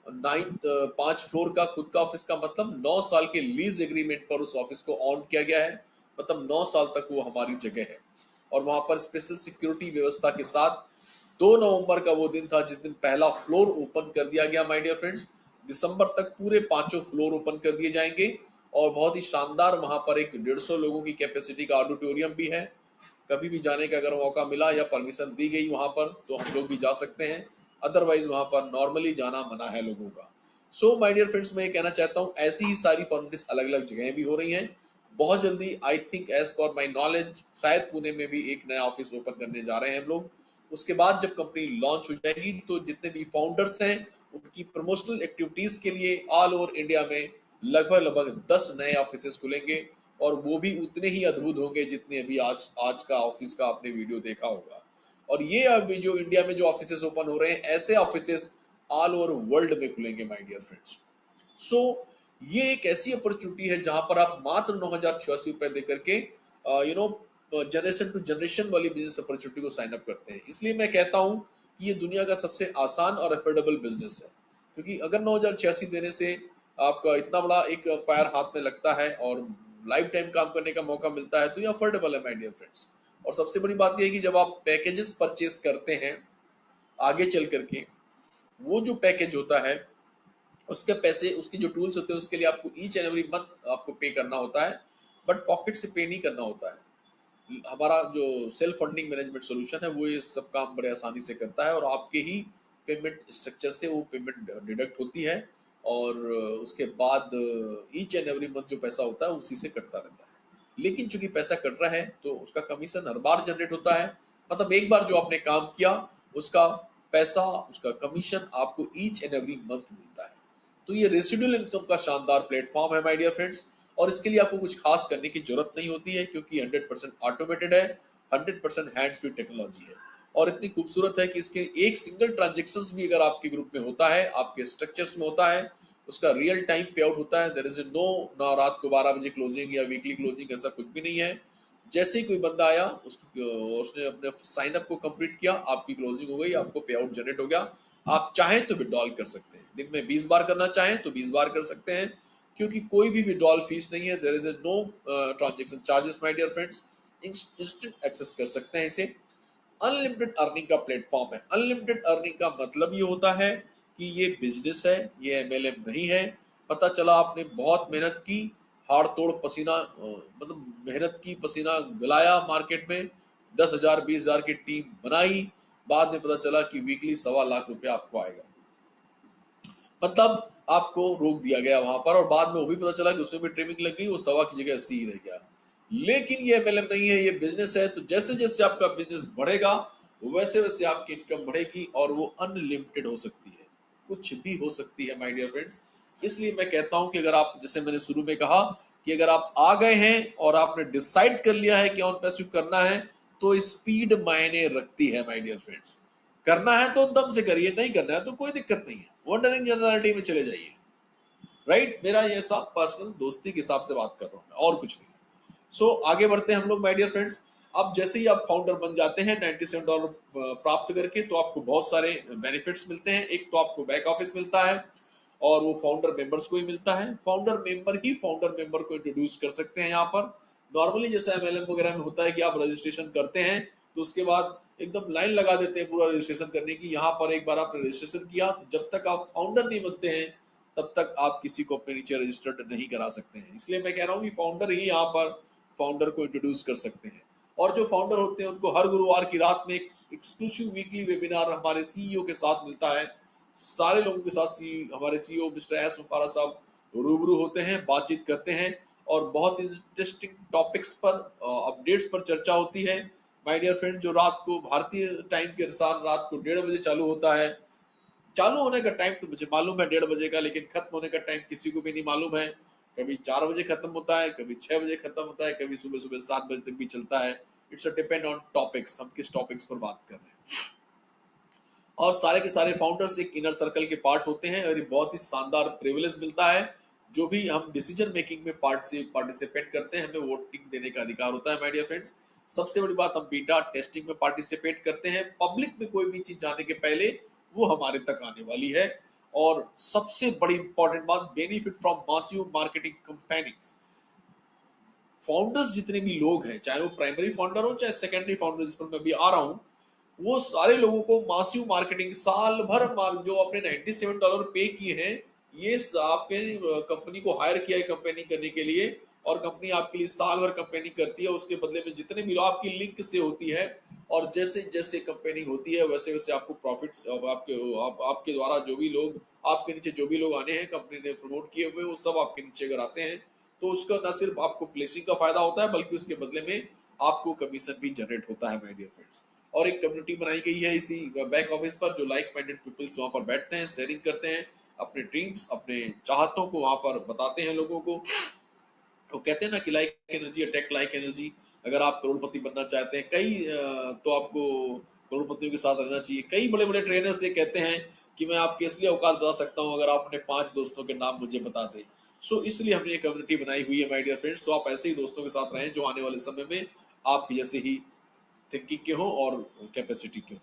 5 फ्लोर का खुद का ऑफिस का मतलब 9 साल के लीज एग्रीमेंट पर उस ऑफिस को ऑन किया गया है, मतलब 9 साल तक वो हमारी जगह है। और वहां पर स्पेशल सिक्योरिटी व्यवस्था के साथ 2 नवंबर का वो दिन था जिस दिन पहला फ्लोर ओपन कर दिया गया। माय डियर फ्रेंड्स, दिसंबर तक पूरे 5 फ्लोर ओपन कर दिए जाएंगे और बहुत ही शानदार वहां पर एक 150 लोगों की कैपेसिटी का ऑडिटोरियम भी है। कभी भी जाने का अगर मौका मिला या परमिशन दी गई वहां पर तो हम लोग भी जा सकते हैं, अदरवाइज वहां पर नॉर्मली जाना मना है लोगों का। सो माय डियर फ्रेंड्स, मैं ये कहना चाहता हूँ ऐसी ही सारी फॉर्मेलिटीज अलग अलग जगह भी हो रही हैं। बहुत जल्दी I think as per my knowledge शायद पुणे में भी एक नया ऑफिस ओपन करने जा रहे हैं हम लोग। उसके बाद जब कंपनी लॉन्च हो जाएगी तो जितने भी फाउंडर्स हैं उनकी प्रमोशनल एक्टिविटीज के लिए ऑल ओवर इंडिया में लगभग लगभग 10 नए ऑफिसेस खुलेंगे और वो भी उतने ही अद्भुत होंगे जितने अभी आज आज का ऑफिस का आपने वीडियो देखा होगा। और ये अभी जो इंडिया में जो ऑफिसेस ओपन हो रहे हैं, ऐसे ऑफिसेस ऑल ओवर वर्ल्ड में खुलेंगे माय डियर फ्रेंड्स। सो ये एक ऐसी अपॉर्चुनिटी है जहां पर आप मात्र 9,086 रुपए देकर के जनरेशन टू जनरेशन वाली बिजनेस अपॉर्चुनिटी को साइन अप करते हैं। इसलिए मैं कहता हूं कि ये दुनिया का सबसे आसान और अफोर्डेबल बिजनेस है, क्योंकि अगर 9,086 देने से आपका इतना बड़ा एक पैर हाथ में लगता है और लाइफ टाइम काम करने का मौका मिलता है तो ये अफोर्डेबल है माय डियर फ्रेंड्स। और सबसे बड़ी बात यह है कि जब आप पैकेजेस परचेस करते हैं आगे चल करके, वो जो पैकेज होता है उसके पैसे, उसके जो टूल्स होते हैं उसके लिए आपको ईच एंड एवरी मंथ आपको पे करना होता है, बट पॉकेट से पे नहीं करना होता है। हमारा जो सेल्फ फंडिंग मैनेजमेंट सोल्यूशन है वो ये सब काम बड़े आसानी से करता है और आपके ही पेमेंट स्ट्रक्चर से वो पेमेंट डिडक्ट होती है और उसके बाद ईच एंड एवरी मंथ जो पैसा होता है उसी से कटता रहता है। लेकिन चूंकि पैसा कट रहा है तो उसका कमीशन हर बार जनरेट होता है, मतलब एक बार जो आपने काम किया उसका पैसा, उसका कमीशन आपको ईच एंड एवरी मंथ मिलता है। तो ये रेसिडुअल इनकम का शानदार प्लेटफॉर्म है माय डियर फ्रेंड्स, और इसके लिए आपको कुछ खास करने की जरूरत नहीं होती है क्योंकि 100% ऑटोमेटेड है, 100% हैंड्स फ्री टेक्नोलॉजी है और इतनी खूबसूरत है कि इसके एक सिंगल ट्रांजेक्शन भी अगर आपके ग्रुप में होता है, आपके स्ट्रक्चर्स में होता है, उसका रियल टाइम पे आउट होता है। देयर इज नो ना रात को 12 बजे क्लोजिंग या वीकली क्लोजिंग, ऐसा कुछ भी नहीं है। जैसे ही कोई बंदा आया उसने अपने साइन अप को कंप्लीट किया, आपकी क्लोजिंग हो गई, आपको पे आउट जनरेट हो गया। आप चाहें तो विड्रॉल कर सकते हैं, दिन में 20 बार करना चाहें तो 20 बार कर सकते हैं, क्योंकि कोई भी विड्रॉल फीस नहीं है। There is no transaction charges my dear friends, instant access कर सकते हैं इसे। अनलिमिटेड अर्निंग का प्लेटफॉर्म है। अनलिमिटेड अर्निंग का मतलब ये होता है कि ये बिजनेस है, ये एमएलएम नहीं है। पता चला आपने बहुत मेहनत की, हाड़ तोड़ पसीना मतलब मेहनत की, पसीना गलाया, मार्केट में 10,000 20,000 की टीम बनाई, बाद में पता चला कि वीकली 1.25 लाख रुपया आपको आएगा, मतलब आपको रोक दिया गया वहां पर और बाद में वो भी पता चला कि उसमें भी ट्रिमिंग लग गई, वो 1.25 की जगह 80 ही रह गया। लेकिन ये एमएलएम नहीं है, ये बिजनेस है। तो जैसे जैसे आपका बिजनेस बढ़ेगा वैसे वैसे आपकी इनकम बढ़ेगी और वो अनलिमिटेड हो सकती है, कुछ भी हो सकती है माय डियर फ्रेंड्स। इसलिए मैं कहता हूं कि अगर आप, जैसे मैंने शुरू में कहा, कि अगर आप आ गए हैं और आपने डिसाइड कर लिया है कि ऑन पैसिव करना है, तो स्पीड मायने रखती है माय डियर फ्रेंड्स। करना है तो दम से करिए, नहीं करना है तो कोई दिक्कत नहीं है, वंडरिंग जनरलिटी में चले जाइए। राइट, मेरा ये सब पर्सनल दोस्ती के हिसाब से बात कर रहा हूँ मैं, और कुछ नहीं। सो आगे बढ़ते हैं हम लोग माय डियर फ्रेंड्स। अब जैसे ही आप फाउंडर बन जाते हैं $97 प्राप्त करके, तो आपको बहुत सारे बेनिफिट्स मिलते हैं। एक तो आपको बैक ऑफिस मिलता है, और वो फाउंडर मेंबर्स को ही मिलता है। फाउंडर मेंबर ही फाउंडर मेंबर को इंट्रोड्यूस कर सकते हैं यहाँ पर। नॉर्मली जैसे एमएलएम वगैरह में होता है कि आप रजिस्ट्रेशन करते हैं तो उसके बाद एकदम लाइन लगा देते हैं पूरा रजिस्ट्रेशन करने की। यहाँ पर एक बार आपने रजिस्ट्रेशन किया तो जब तक आप फाउंडर नहीं बनते हैं तब तक आप किसी को अपने नीचे रजिस्टर्ड नहीं करा सकते हैं। इसलिए मैं कह रहा हूँ कि फाउंडर ही यहाँ पर फाउंडर को इंट्रोड्यूस कर सकते हैं। और जो फाउंडर होते हैं उनको हर गुरुवार की रात में एक एक्सक्लूसिव वीकली वेबिनार हमारे सीईओ के साथ मिलता है। सारे लोगों के साथ हमारे सीईओ मिस्टर एस मुफारा साहब रूबरू होते हैं, बातचीत करते हैं, और बहुत इंटरेस्टिंग टॉपिक्स पर, अपडेट्स पर चर्चा होती है माय डियर फ्रेंड। जो रात को भारतीय टाइम के अनुसार रात को 1:30 बजे चालू होता है। चालू होने का टाइम तो मुझे मालूम है 1:30 बजे का, लेकिन खत्म होने का टाइम किसी को भी नहीं मालूम है। कभी 4 बजे खत्म होता है, कभी 6 बजे खत्म होता है, कभी सुबह सुबह 7 बजे तक भी चलता है। It's a depend on topics, हम किस टॉपिक्स पर बात कर रहे हैं। और सारे के सारे फाउंडर्स एक इनर सर्कल के पार्ट होते हैं, और ये बहुत ही शानदार प्रिविलेज मिलता है। जो भी हम डिसीजन मेकिंग में पार्टिसिपेट करते हैं, हमें वोटिंग देने का अधिकार होता है माय डियर फ्रेंड्स। सबसे बड़ी बात, हम बीटा टेस्टिंग में पार्टिसिपेट करते हैं। पब्लिक में कोई भी चीज जाने के पहले वो हमारे तक आने वाली है। और सबसे बड़ी इंपॉर्टेंट बात, benefit from massive marketing campaigns. Founders जितने भी लोग हैं, चाहे वो प्राइमरी फाउंडर हो चाहे सेकेंडरी फाउंडर, जिस पर मैं अभी आ रहा हूं, वो सारे लोगों को मासिव मार्केटिंग साल भर जो आपने $97 पे किए हैं, ये आपके कंपनी को हायर किया है कंपेनिंग करने के लिए, और कंपनी आपके लिए साल भर कंपेनिंग करती है। उसके बदले में जितने भी आपकी लिंक से होती है, और जैसे जैसे कंपेनिंग होती है वैसे वैसे आपको प्रॉफिट्स, आपके द्वारा जो भी लोग, आपके नीचे जो भी लोग आने हैं कंपनी ने प्रमोट किए हुए, वो सब आपके नीचे अगर आते हैं तो उसका न सिर्फ आपको प्लेसिंग का फायदा होता है, बल्कि उसके बदले में आपको कमीशन भी जनरेट होता है माय डियर फ्रेंड्स। और एक कम्युनिटी बनाई गई है इसी बैक ऑफिस पर, जो लाइक माइंडेड पीपल्स वहां पर बैठते हैं, शेयरिंग करते हैं अपने ड्रीम्स, अपने चाहतों को वहां पर बताते हैं लोगों को। वो कहते हैं ना कि like energy attack like energy. अगर आप करोड़पति बनना चाहते हैं, तो आपको करोड़पतियों के साथ रहना चाहिए। कई बड़े बड़े ट्रेनर्स ये कहते हैं कि मैं आपकी असली औकात बता सकता हूं अगर आप अपने 5 दोस्तों के नाम मुझे बता दें। सो इसलिए हमने ये कम्युनिटी बनाई हुई है माय डियर फ्रेंड्स। तो आप ऐसे ही दोस्तों के साथ रहें जो आने वाले समय में आपकी जैसे ही थिंकिंग के हो और कैपेसिटी के हो।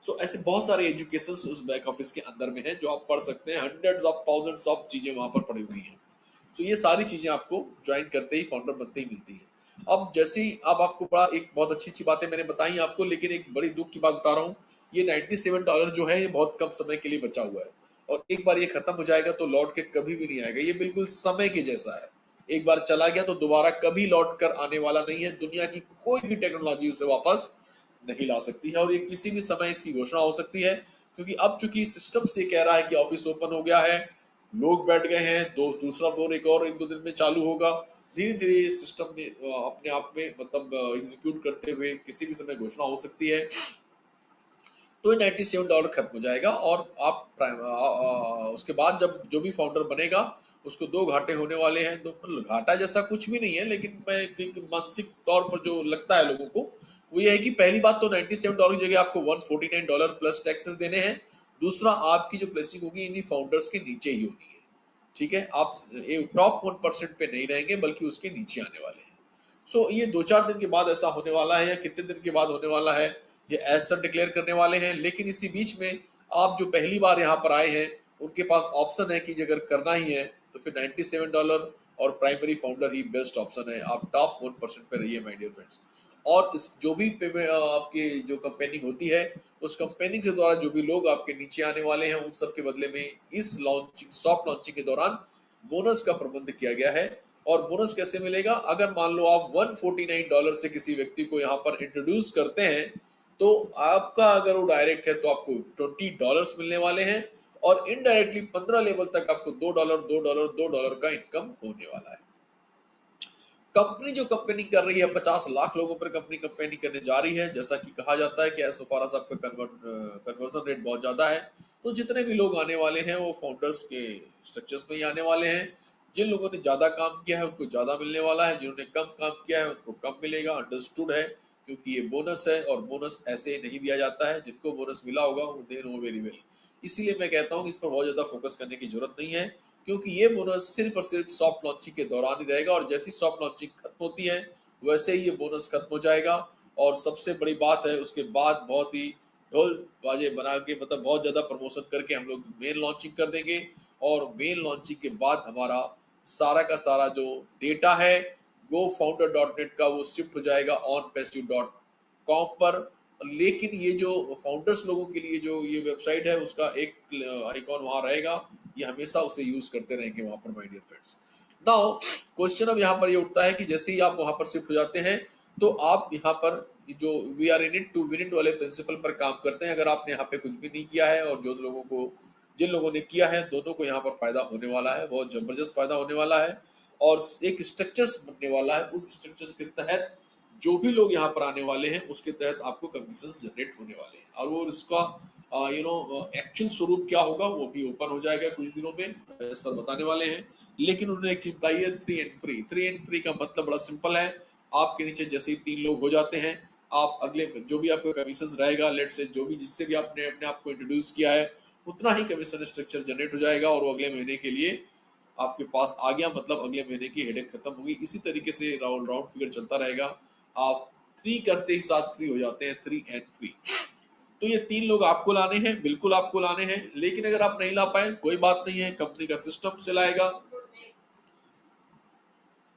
सो ऐसे बहुत सारे एजुकेशन उस बैक ऑफिस के अंदर में है जो आप पढ़ सकते हैं। हंड्रेड्स ऑफ थाउजेंड्स ऑफ चीजें वहां पर पड़ी हुई हैं। तो ये सारी चीजें आपको ज्वाइन करते ही, फाउंडर बनते ही मिलती है। अब जैसे ही, अब आपको बड़ा एक बहुत अच्छी अच्छी बातें मैंने बताई आपको, लेकिन एक बड़ी दुख की बात बता रहा हूँ। ये $97 जो है ये बहुत कम समय के लिए बचा हुआ है, और एक बार ये खत्म हो जाएगा तो लौट के कभी भी नहीं आएगा। ये बिल्कुल समय के जैसा है, एक बार चला गया तो दोबारा कभी लौट कर आने वाला नहीं है। दुनिया की कोई भी टेक्नोलॉजी उसे वापस नहीं ला सकती है, और ये किसी भी समय इसकी घोषणा हो सकती है। क्योंकि अब चूंकि सिस्टम से कह रहा है कि ऑफिस ओपन हो गया है, लोग बैठ गए हैं, दूसरा फ्लोर एक और 1-2 दिन में चालू होगा। धीरे धीरे सिस्टम में अपने आप में मतलब एग्जीक्यूट करते हुए किसी भी समय घोषणा हो सकती है। तो $97 खत्म हो जाएगा, और आप उसके बाद जब जो भी फाउंडर बनेगा उसको 2 घाटे होने वाले हैं। दो मतलब घाटा जैसा कुछ भी नहीं है, लेकिन मैं एक मानसिक तौर पर जो लगता है लोगों को, वो ये है कि पहली बात तो $97 की जगह आपको $149 प्लस टैक्सेस देने हैं। दूसरा, आपकी जो प्लेसिंग होगी इन्हीं फाउंडर्स के नीचे ही होनी है। ठीक है, आप टॉप 1% पे नहीं रहेंगे, बल्कि उसके नीचे आने वाले हैं। सो ये 2-4 दिन के बाद ऐसा होने वाला है, या कितने दिन के बाद होने वाला है, ये ऐसा डिक्लेयर करने वाले हैं। लेकिन इसी बीच में आप जो पहली बार यहाँ पर आए हैं, उनके पास ऑप्शन है कि अगर करना ही है तो फिर $97 और प्राइमरी फाउंडर ही बेस्ट ऑप्शन है। आप टॉप 1% पे रहिए माय डियर फ्रेंड्स। और इस जो भी आपकी जो कंपेनिंग होती है, उस कंपेनिंग के द्वारा जो भी लोग आपके नीचे आने वाले हैं, उन सब के बदले में इस लॉन्चिंग, सॉफ्ट लॉन्चिंग के दौरान बोनस का प्रबंध किया गया है। और बोनस कैसे मिलेगा? अगर मान लो आप $149 से किसी व्यक्ति को यहाँ पर इंट्रोड्यूस करते हैं, तो आपका अगर वो डायरेक्ट है तो आपको $20 मिलने वाले हैं, और इनडायरेक्टली 15 लेवल तक आपको $2 $2 $2 का इनकम होने वाला है। कंपनी जो कंपेनिंग कर रही है 50 लाख लोगों पर कंपनी कंपेनिंग करने जा रही है, जैसा कि कहा जाता है कि एसो फार एज आपका कन्वर्जन रेट बहुत ज्यादा है, तो जितने भी लोग आने वाले हैं वो फाउंडर्स के स्ट्रक्चर्स में ही आने वाले हैं। जिन लोगों ने ज्यादा काम किया है उनको ज्यादा मिलने वाला है, जिन्होंने कम काम किया है उनको कम मिलेगा, अंडरस्टूड है, क्योंकि ये बोनस है और बोनस ऐसे नहीं दिया जाता है। जिनको बोनस मिला होगा वो दे नो वेरी वेल। इसीलिए मैं कहता हूँ इस पर बहुत ज्यादा फोकस करने की जरूरत नहीं है, क्योंकि ये बोनस सिर्फ और सिर्फ सॉफ्ट लॉन्चिंग के दौरान ही रहेगा, और जैसी सॉफ्ट लॉन्चिंग खत्म होती है वैसे ही ये बोनस खत्म हो जाएगा। और सबसे बड़ी बात है उसके बाद बहुत ही ढोल बाजे बना के, मतलब बहुत ज्यादा प्रमोशन करके हम लोग मेन लॉन्चिंग कर देंगे, और मेन लॉन्चिंग के बाद हमारा सारा का सारा जो डेटा है GoFounder.net का वो शिफ्ट हो जाएगा onpassive.com पर। लेकिन ये जो फाउंडर्स लोगों के लिए जो ये वेबसाइट है उसका एक आइकॉन वहां रहेगा, ये हमेशा उसे यूज करते रहेंगे वहां पर, my dear friends. Now question अब यहाँ पर ये उठता है कि जैसे ही आप वहां पर शिफ्ट हो जाते हैं तो आप यहाँ पर जो we are in it to win it वाले प्रिंसिपल पर काम करते हैं। अगर आपने यहाँ पे कुछ भी नहीं किया है, और जो लोगों को जिन लोगों ने किया है, दोनों को यहाँ पर फायदा होने वाला है, बहुत जबरदस्त फायदा होने वाला है। और एक स्ट्रक्चर्स बनने वाला है, उस स्ट्रक्चर्स के तहत जो भी लोग यहाँ पर आने वाले हैं उसके तहत आपको कमीशन जनरेट होने वाले हैं, और वो इसका एक्चुअल स्वरूप क्या होगा वो भी ओपन हो जाएगा कुछ दिनों में, सर बताने वाले हैं। लेकिन उन्होंने एक चीज बताई है, 3 and 3। 3 and 3 का मतलब बड़ा सिंपल है, आपके नीचे जैसे ही 3 लोग हो जाते हैं, आप अगले जो भी आपका कमीशन रहेगा, लेट से जो भी जिससे भी आपने अपने आप को इंट्रोड्यूस किया है उतना ही कमीशन स्ट्रक्चर जनरेट हो जाएगा, और वो अगले महीने के लिए आपके पास आ गया, मतलब अगले महीने की हेडेक खत्म होगी। इसी तरीके से राउंड राउंड फिगर चलता रहेगा। आप 3 करते ही साथ फ्री हो जाते हैं, 3 and 3। तो ये 3 लोग आपको लाने हैं, बिल्कुल आपको लाने हैं। लेकिन अगर आप नहीं ला पाए कोई बात नहीं है, कंपनी का सिस्टम चलाएगा।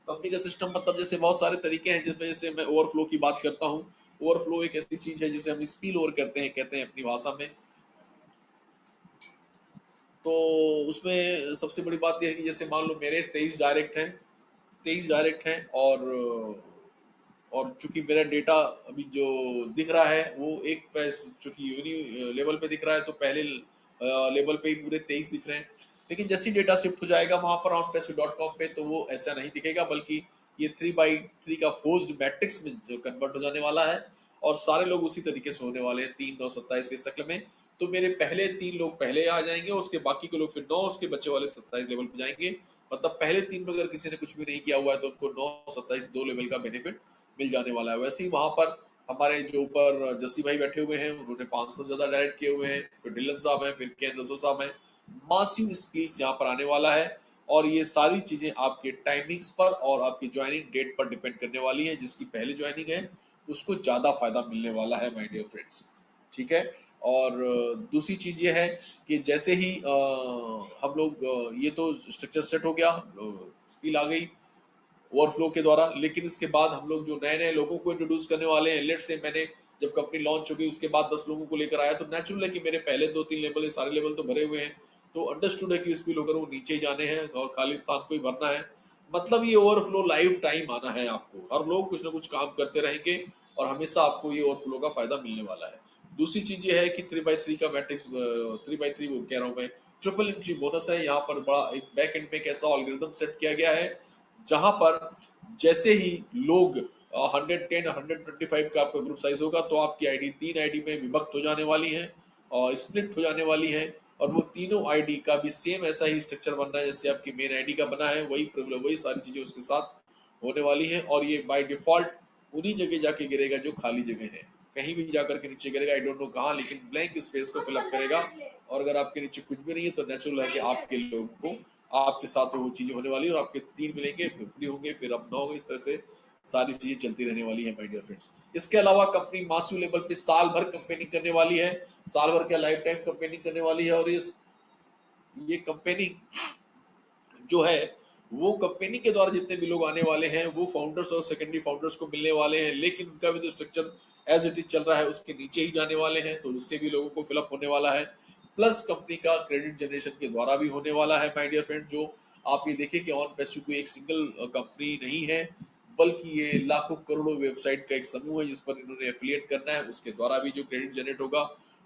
कंपनी का सिस्टम मतलब जैसे बहुत सारे तरीके हैं, जिसमें जैसे मैं ओवरफ्लो की बात करता हूँ। ओवरफ्लो एक ऐसी चीज है जिसे हम स्पिल ओवर कहते हैं अपनी भाषा में। तो उसमें सबसे बड़ी बात यह है कि जैसे मान लो मेरे 23 डायरेक्ट हैं, और चूंकि मेरा डेटा अभी जो दिख रहा है वो एक चूंकि यूनी लेवल पे दिख रहा है, तो पहले लेवल पे ही पूरे 23 दिख रहे हैं। लेकिन जैसी डेटा शिफ्ट हो जाएगा वहां पर onpassive.com पे, तो वो ऐसा नहीं दिखेगा, बल्कि ये 3x3 का फोर्स्ड मैट्रिक्स में कन्वर्ट हो जाने वाला है, और सारे लोग उसी तरीके से होने वाले हैं 3 9 27 के शक्ल में। तो मेरे पहले 3 लोग पहले आ जाएंगे, उसके बाकी के लोग फिर 9, उसके बच्चे वाले 27 लेवल पे जाएंगे। मतलब पहले 3 में अगर किसी ने कुछ भी नहीं किया हुआ है तो उनको 9 27 2 लेवल का बेनिफिट मिल जाने वाला है। वैसे ही वहां पर हमारे जो ऊपर जस्सी भाई बैठे हुए हैं उन्होंने 500 से ज्यादा डायरेक्ट किए हुए हैं, फिर डिलन साहब हैं, फिर केन रसो साहब हैं। मासिव स्किल्स यहाँ पर आने वाला है, और ये सारी चीजें आपके टाइमिंग्स पर और आपकी ज्वाइनिंग डेट पर डिपेंड करने वाली है। जिसकी पहले ज्वाइनिंग है उसको ज्यादा फायदा मिलने वाला है, माय डियर फ्रेंड्स। ठीक है। और दूसरी चीज ये है कि जैसे ही हम लोग ये तो स्ट्रक्चर सेट हो गया, स्किल आ गई ओवरफ्लो के द्वारा। लेकिन इसके बाद हम लोग जो नए नए लोगों को इंट्रोड्यूस करने वाले हैं, लेट से मैंने जब कंपनी लॉन्च हो गई उसके बाद 10 लोगों को लेकर आया, तो नेचुरल है कि मेरे पहले 2 3 लेवल है, सारे लेवल तो भरे हुए हैं। तो अंडरस्टूड है कि इसमें होकर वो नीचे ही जाने हैं और खाली स्थान को ही भरना है। मतलब ये ओवरफ्लो लाइफ टाइम आना है आपको, हर लोग कुछ ना कुछ काम करते रहेंगे और हमेशा आपको ये ओवरफ्लो का फायदा मिलने वाला है। दूसरी चीज ये है कि 3x3 का मैट्रिक्स, 3x3 कह रहा हूँ मैं, ट्रिपल एंट्री बोनस है। यहाँ पर बड़ा एक बैक एंड में एक ऐसा ऑलगोरिथम सेट किया गया है जहां पर जैसे ही लोग 110 125 का आपका ग्रुप साइज होगा, तो आपकी आईडी 3 आईडी में विभक्त हो जाने वाली है और स्प्लिट हो जाने वाली है। और वो तीनों आईडी का भी सेम ऐसा ही स्ट्रक्चर बनना है जैसे आपकी मेन आईडी का बना है, वही प्रॉब्लम वही सारी चीजें उसके साथ होने वाली है। और ये बाय डिफॉल्ट उन्हीं जगह जाके गिरेगा जो खाली जगह है, कहीं भी जाकर के नीचे गिरेगा, आई डोंट नो कहाँ, लेकिन ब्लैंक स्पेस को फिलअप करेगा। और अगर आपके नीचे कुछ भी नहीं है तो नेचुरल है कि आपके लोगों को आपके साथ वो चीजें होने वाली है, और आपके 3 मिलेंगे, फिर फ्री होंगे, फिर अब 9 होंगे। इस तरह से सारी चीजें चलती रहने वाली है, माय डियर फ्रेंड्स। इसके अलावा कंपनी मासिव लेवल पे साल भर कंपेनिंग करने वाली है, साल भर का लाइफ टाइम कंपेनिंग करने वाली है। और ये कंपेनिंग जो है वो कंपनी के द्वारा जितने भी लोग आने वाले हैं वो फाउंडर्स और सेकेंडरी फाउंडर्स को मिलने वाले हैं, लेकिन उनका भी जो स्ट्रक्चर एज इट इज चल रहा है उसके नीचे ही जाने वाले हैं, तो उससे भी लोगों को फिलअप होने वाला है। प्लस कंपनी का क्रेडिट जनरेशन के द्वारा भी होने वाला है, माय डियर फ्रेंड। जो आप ये देखिए कि onpassive कोई एक सिंगल कंपनी नहीं है, बल्कि ये लाखों करोड़ों वेबसाइट का एक समूह है जिस पर इन्होंने एफिलिएट करना है। उसके द्वारा भी जो क्रेडिट जनरेट होगा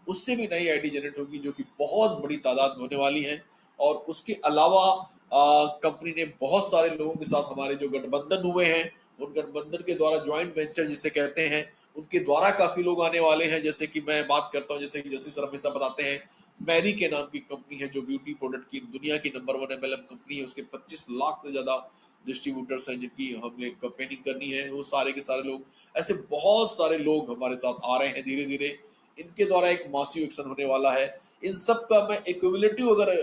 उससे भी नई आईडी जनरेट होगी, जो कि बहुत बड़ी तादाद में होने वाली है। और उसके अलावा कंपनी ने बहुत सारे लोगों के साथ हमारे जो गठबंधन हुए हैं, उन गठबंधन के द्वारा जॉइंट वेंचर जिसे कहते हैं, उनके द्वारा काफी लोग आने वाले हैं। जैसे कि मैं बात करता हूँ, जैसे कि जस्सी सर हमेशा बताते हैं, मैरी के नाम की कंपनी है जो ब्यूटी प्रोडक्ट की दुनिया की नंबर 1 एमएलएम कंपनी है। उसके 25 लाख से ज्यादा डिस्ट्रीब्यूटर्स हैं जिनकी हमने कंपेनिंग करनी है। वो सारे के सारे लोग, ऐसे बहुत सारे लोग हमारे साथ आ रहे हैं धीरे धीरे। इनके द्वारा एक मासिव एक्शन होने वाला है। इन सब का मैं एक्यूमुलेटिव अगर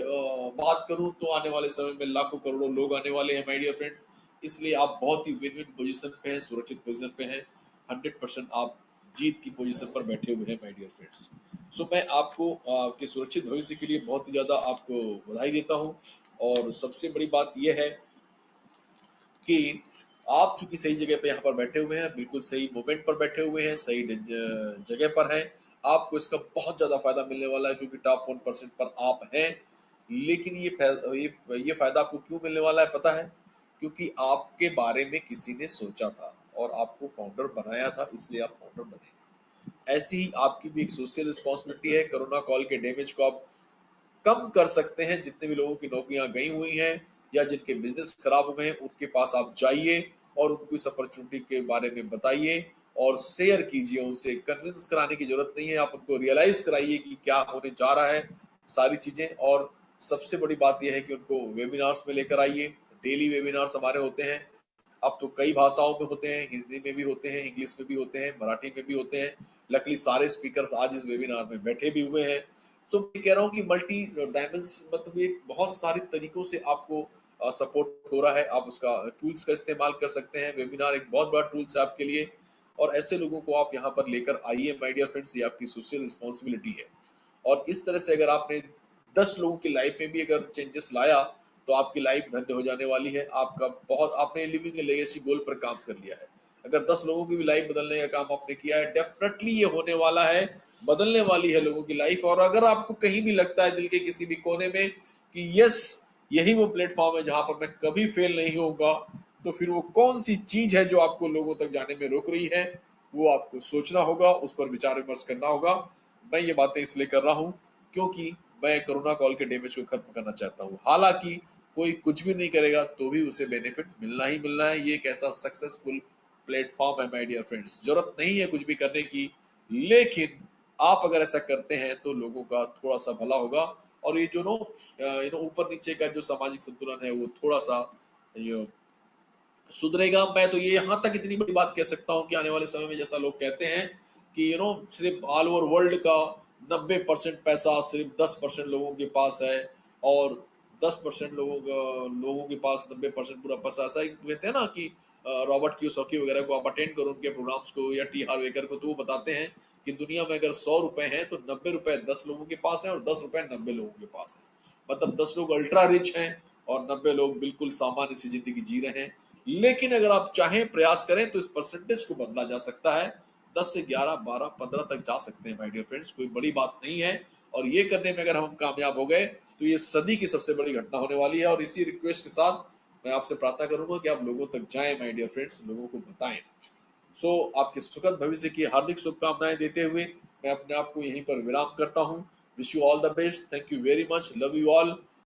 बात करूं तो आने वाले समय में लाखों करोड़ों लोग आने वाले हैं माय डियर फ्रेंड्स। इसलिए आप बहुत ही विन विन पोजीशन पे हैं, सुरक्षित पोजीशन पे हैं। 100% आप जीत की पोजीशन पर बैठे हुए हैं माय डियर फ्रेंड्स। सो मैं आपको आपके सुरक्षित भविष्य के लिए बहुत ही ज्यादा आपको बधाई देता हूं। और सबसे बड़ी बात यह है कि आप चूंकि सही जगह पे यहाँ पर बैठे हुए हैं, बिल्कुल सही मोमेंट पर बैठे हुए हैं, सही जगह पर हैं। आपको इसका बहुत ज्यादा फायदा मिलने वाला है क्योंकि टॉप 1% पर आप हैं। लेकिन ये फायदा आपको क्यों मिलने वाला है पता है? क्योंकि आपके बारे में किसी ने सोचा था और आपको फाउंडर बनाया था, इसलिए आप फाउंडर बने। ऐसी ही आपकी भी एक सोशल रिस्पॉन्सिबिलिटी है। कोरोना कॉल के डैमेज को आप कम कर सकते हैं। जितने भी लोगों की नौकरियां गई हुई हैं या जिनके बिजनेस खराब हुए हैं, उनके पास आप जाइए और उनको इस अपॉर्चुनिटी के बारे में बताइए और शेयर कीजिए। उनसे कन्विंस कराने की जरूरत नहीं है, आप उनको रियलाइज कराइए कि क्या होने जा रहा है सारी चीजें। और सबसे बड़ी बात यह है कि उनको वेबिनार्स में लेकर आइए। डेली वेबिनार्स हमारे होते हैं। अब तो कई भाषाओं में होते हैं, हिंदी में भी होते हैं, इंग्लिश में भी होते हैं, मराठी में भी होते हैं। लकली सारे स्पीकर आज इस वेबिनार में बैठे भी हुए हैं। तो मैं कह रहा हूँ कि मल्टी डायमेंस मतलब ये बहुत सारे तरीकों से आपको सपोर्ट हो रहा है। आप उसका टूल्स का इस्तेमाल कर सकते हैं। वेबिनार एक बहुत बड़ा टूल्स है आपके लिए और ऐसे लोगों को आप यहाँ पर लेकर आइए माय डियर फ्रेंड्स। ये आपकी सोशल रिस्पॉन्सिबिलिटी है। और इस तरह से अगर आपने 10 लोगों की लाइफ में भी अगर चेंजेस लाया तो आपकी लाइफ धन्य हो जाने वाली है। आपका बहुत आपने लिविंग लेगेसी गोल पर काम कर लिया है। अगर 10 लोगों की भी लाइफ बदलने का काम आपने किया है, डेफिनेटली ये होने वाला है, बदलने वाली है लोगों की लाइफ। और अगर आपको कहीं भी लगता है दिल के किसी भी कोने में कि यस यही वो प्लेटफॉर्म है जहां पर मैं कभी फेल नहीं होऊंगा, तो फिर वो कौन सी चीज है जो आपको लोगों तक जाने में रोक रही है, वो आपको सोचना होगा, उस पर विचार विमर्श करना होगा। मैं ये बातें इसलिए कर रहा हूं क्योंकि मैं कोरोना कॉल के डैमेज को खत्म करना चाहता हूं। हालांकि कोई कुछ भी नहीं करेगा तो भी उसे बेनिफिट मिलना ही मिलना है। ये एक ऐसा सक्सेसफुल प्लेटफॉर्म है माय डियर फ्रेंड्स। जरूरत नहीं है कुछ भी करने की, लेकिन आप अगर ऐसा करते हैं तो लोगों का थोड़ा सा भला होगा। और ये जो ऊपर नीचे का जो सामाजिक संतुलन है वो थोड़ा सा ये सुधरेगा। मैं तो ये यहाँ तक इतनी बड़ी बात कह सकता हूँ कि आने वाले समय में जैसा लोग कहते हैं कि सिर्फ ऑल ओवर वर्ल्ड का 90% पैसा सिर्फ 10% लोगों के पास है और 10% लोगों के पास 90% पूरा पैसा। ऐसा ही कहते हैं ना कि रॉबर्ट कियोसाकी वगैरह को आप अटेंड करो उनके प्रोग्राम्स को, या टी हार्वेकर को, तो वो बताते हैं कि दुनिया में अगर 100 रुपए हैं तो 90 रुपए 10 लोगों के पास है और 10 रुपए 90 लोगों के पास है। मतलब 10 लोग अल्ट्रा रिच हैं और 90 लोग बिल्कुल सामान्य सी जिंदगी जी रहे हैं। लेकिन अगर आप चाहें, प्रयास करें तो इस परसेंटेज को बदला जा सकता है। 10 से 11, 12, 15 तक जा सकते हैं माय डियर फ्रेंड्स, कोई बड़ी बात नहीं है। और ये करने में अगर हम कामयाब हो गए तो ये सदी की सबसे बड़ी घटना होने वाली है। और इसी रिक्वेस्ट के साथ मैं आपसे प्रार्थना करूंगा कि आप लोगों तक जाएं माय डियर फ्रेंड्स, लोगों को बताएं। सो आपके सुखद भविष्य की हार्दिक शुभकामनाएं देते हुए मैं अपने आप को यहीं पर विराम करता हूं। Wish you all the best. Thank you very much. Love you all.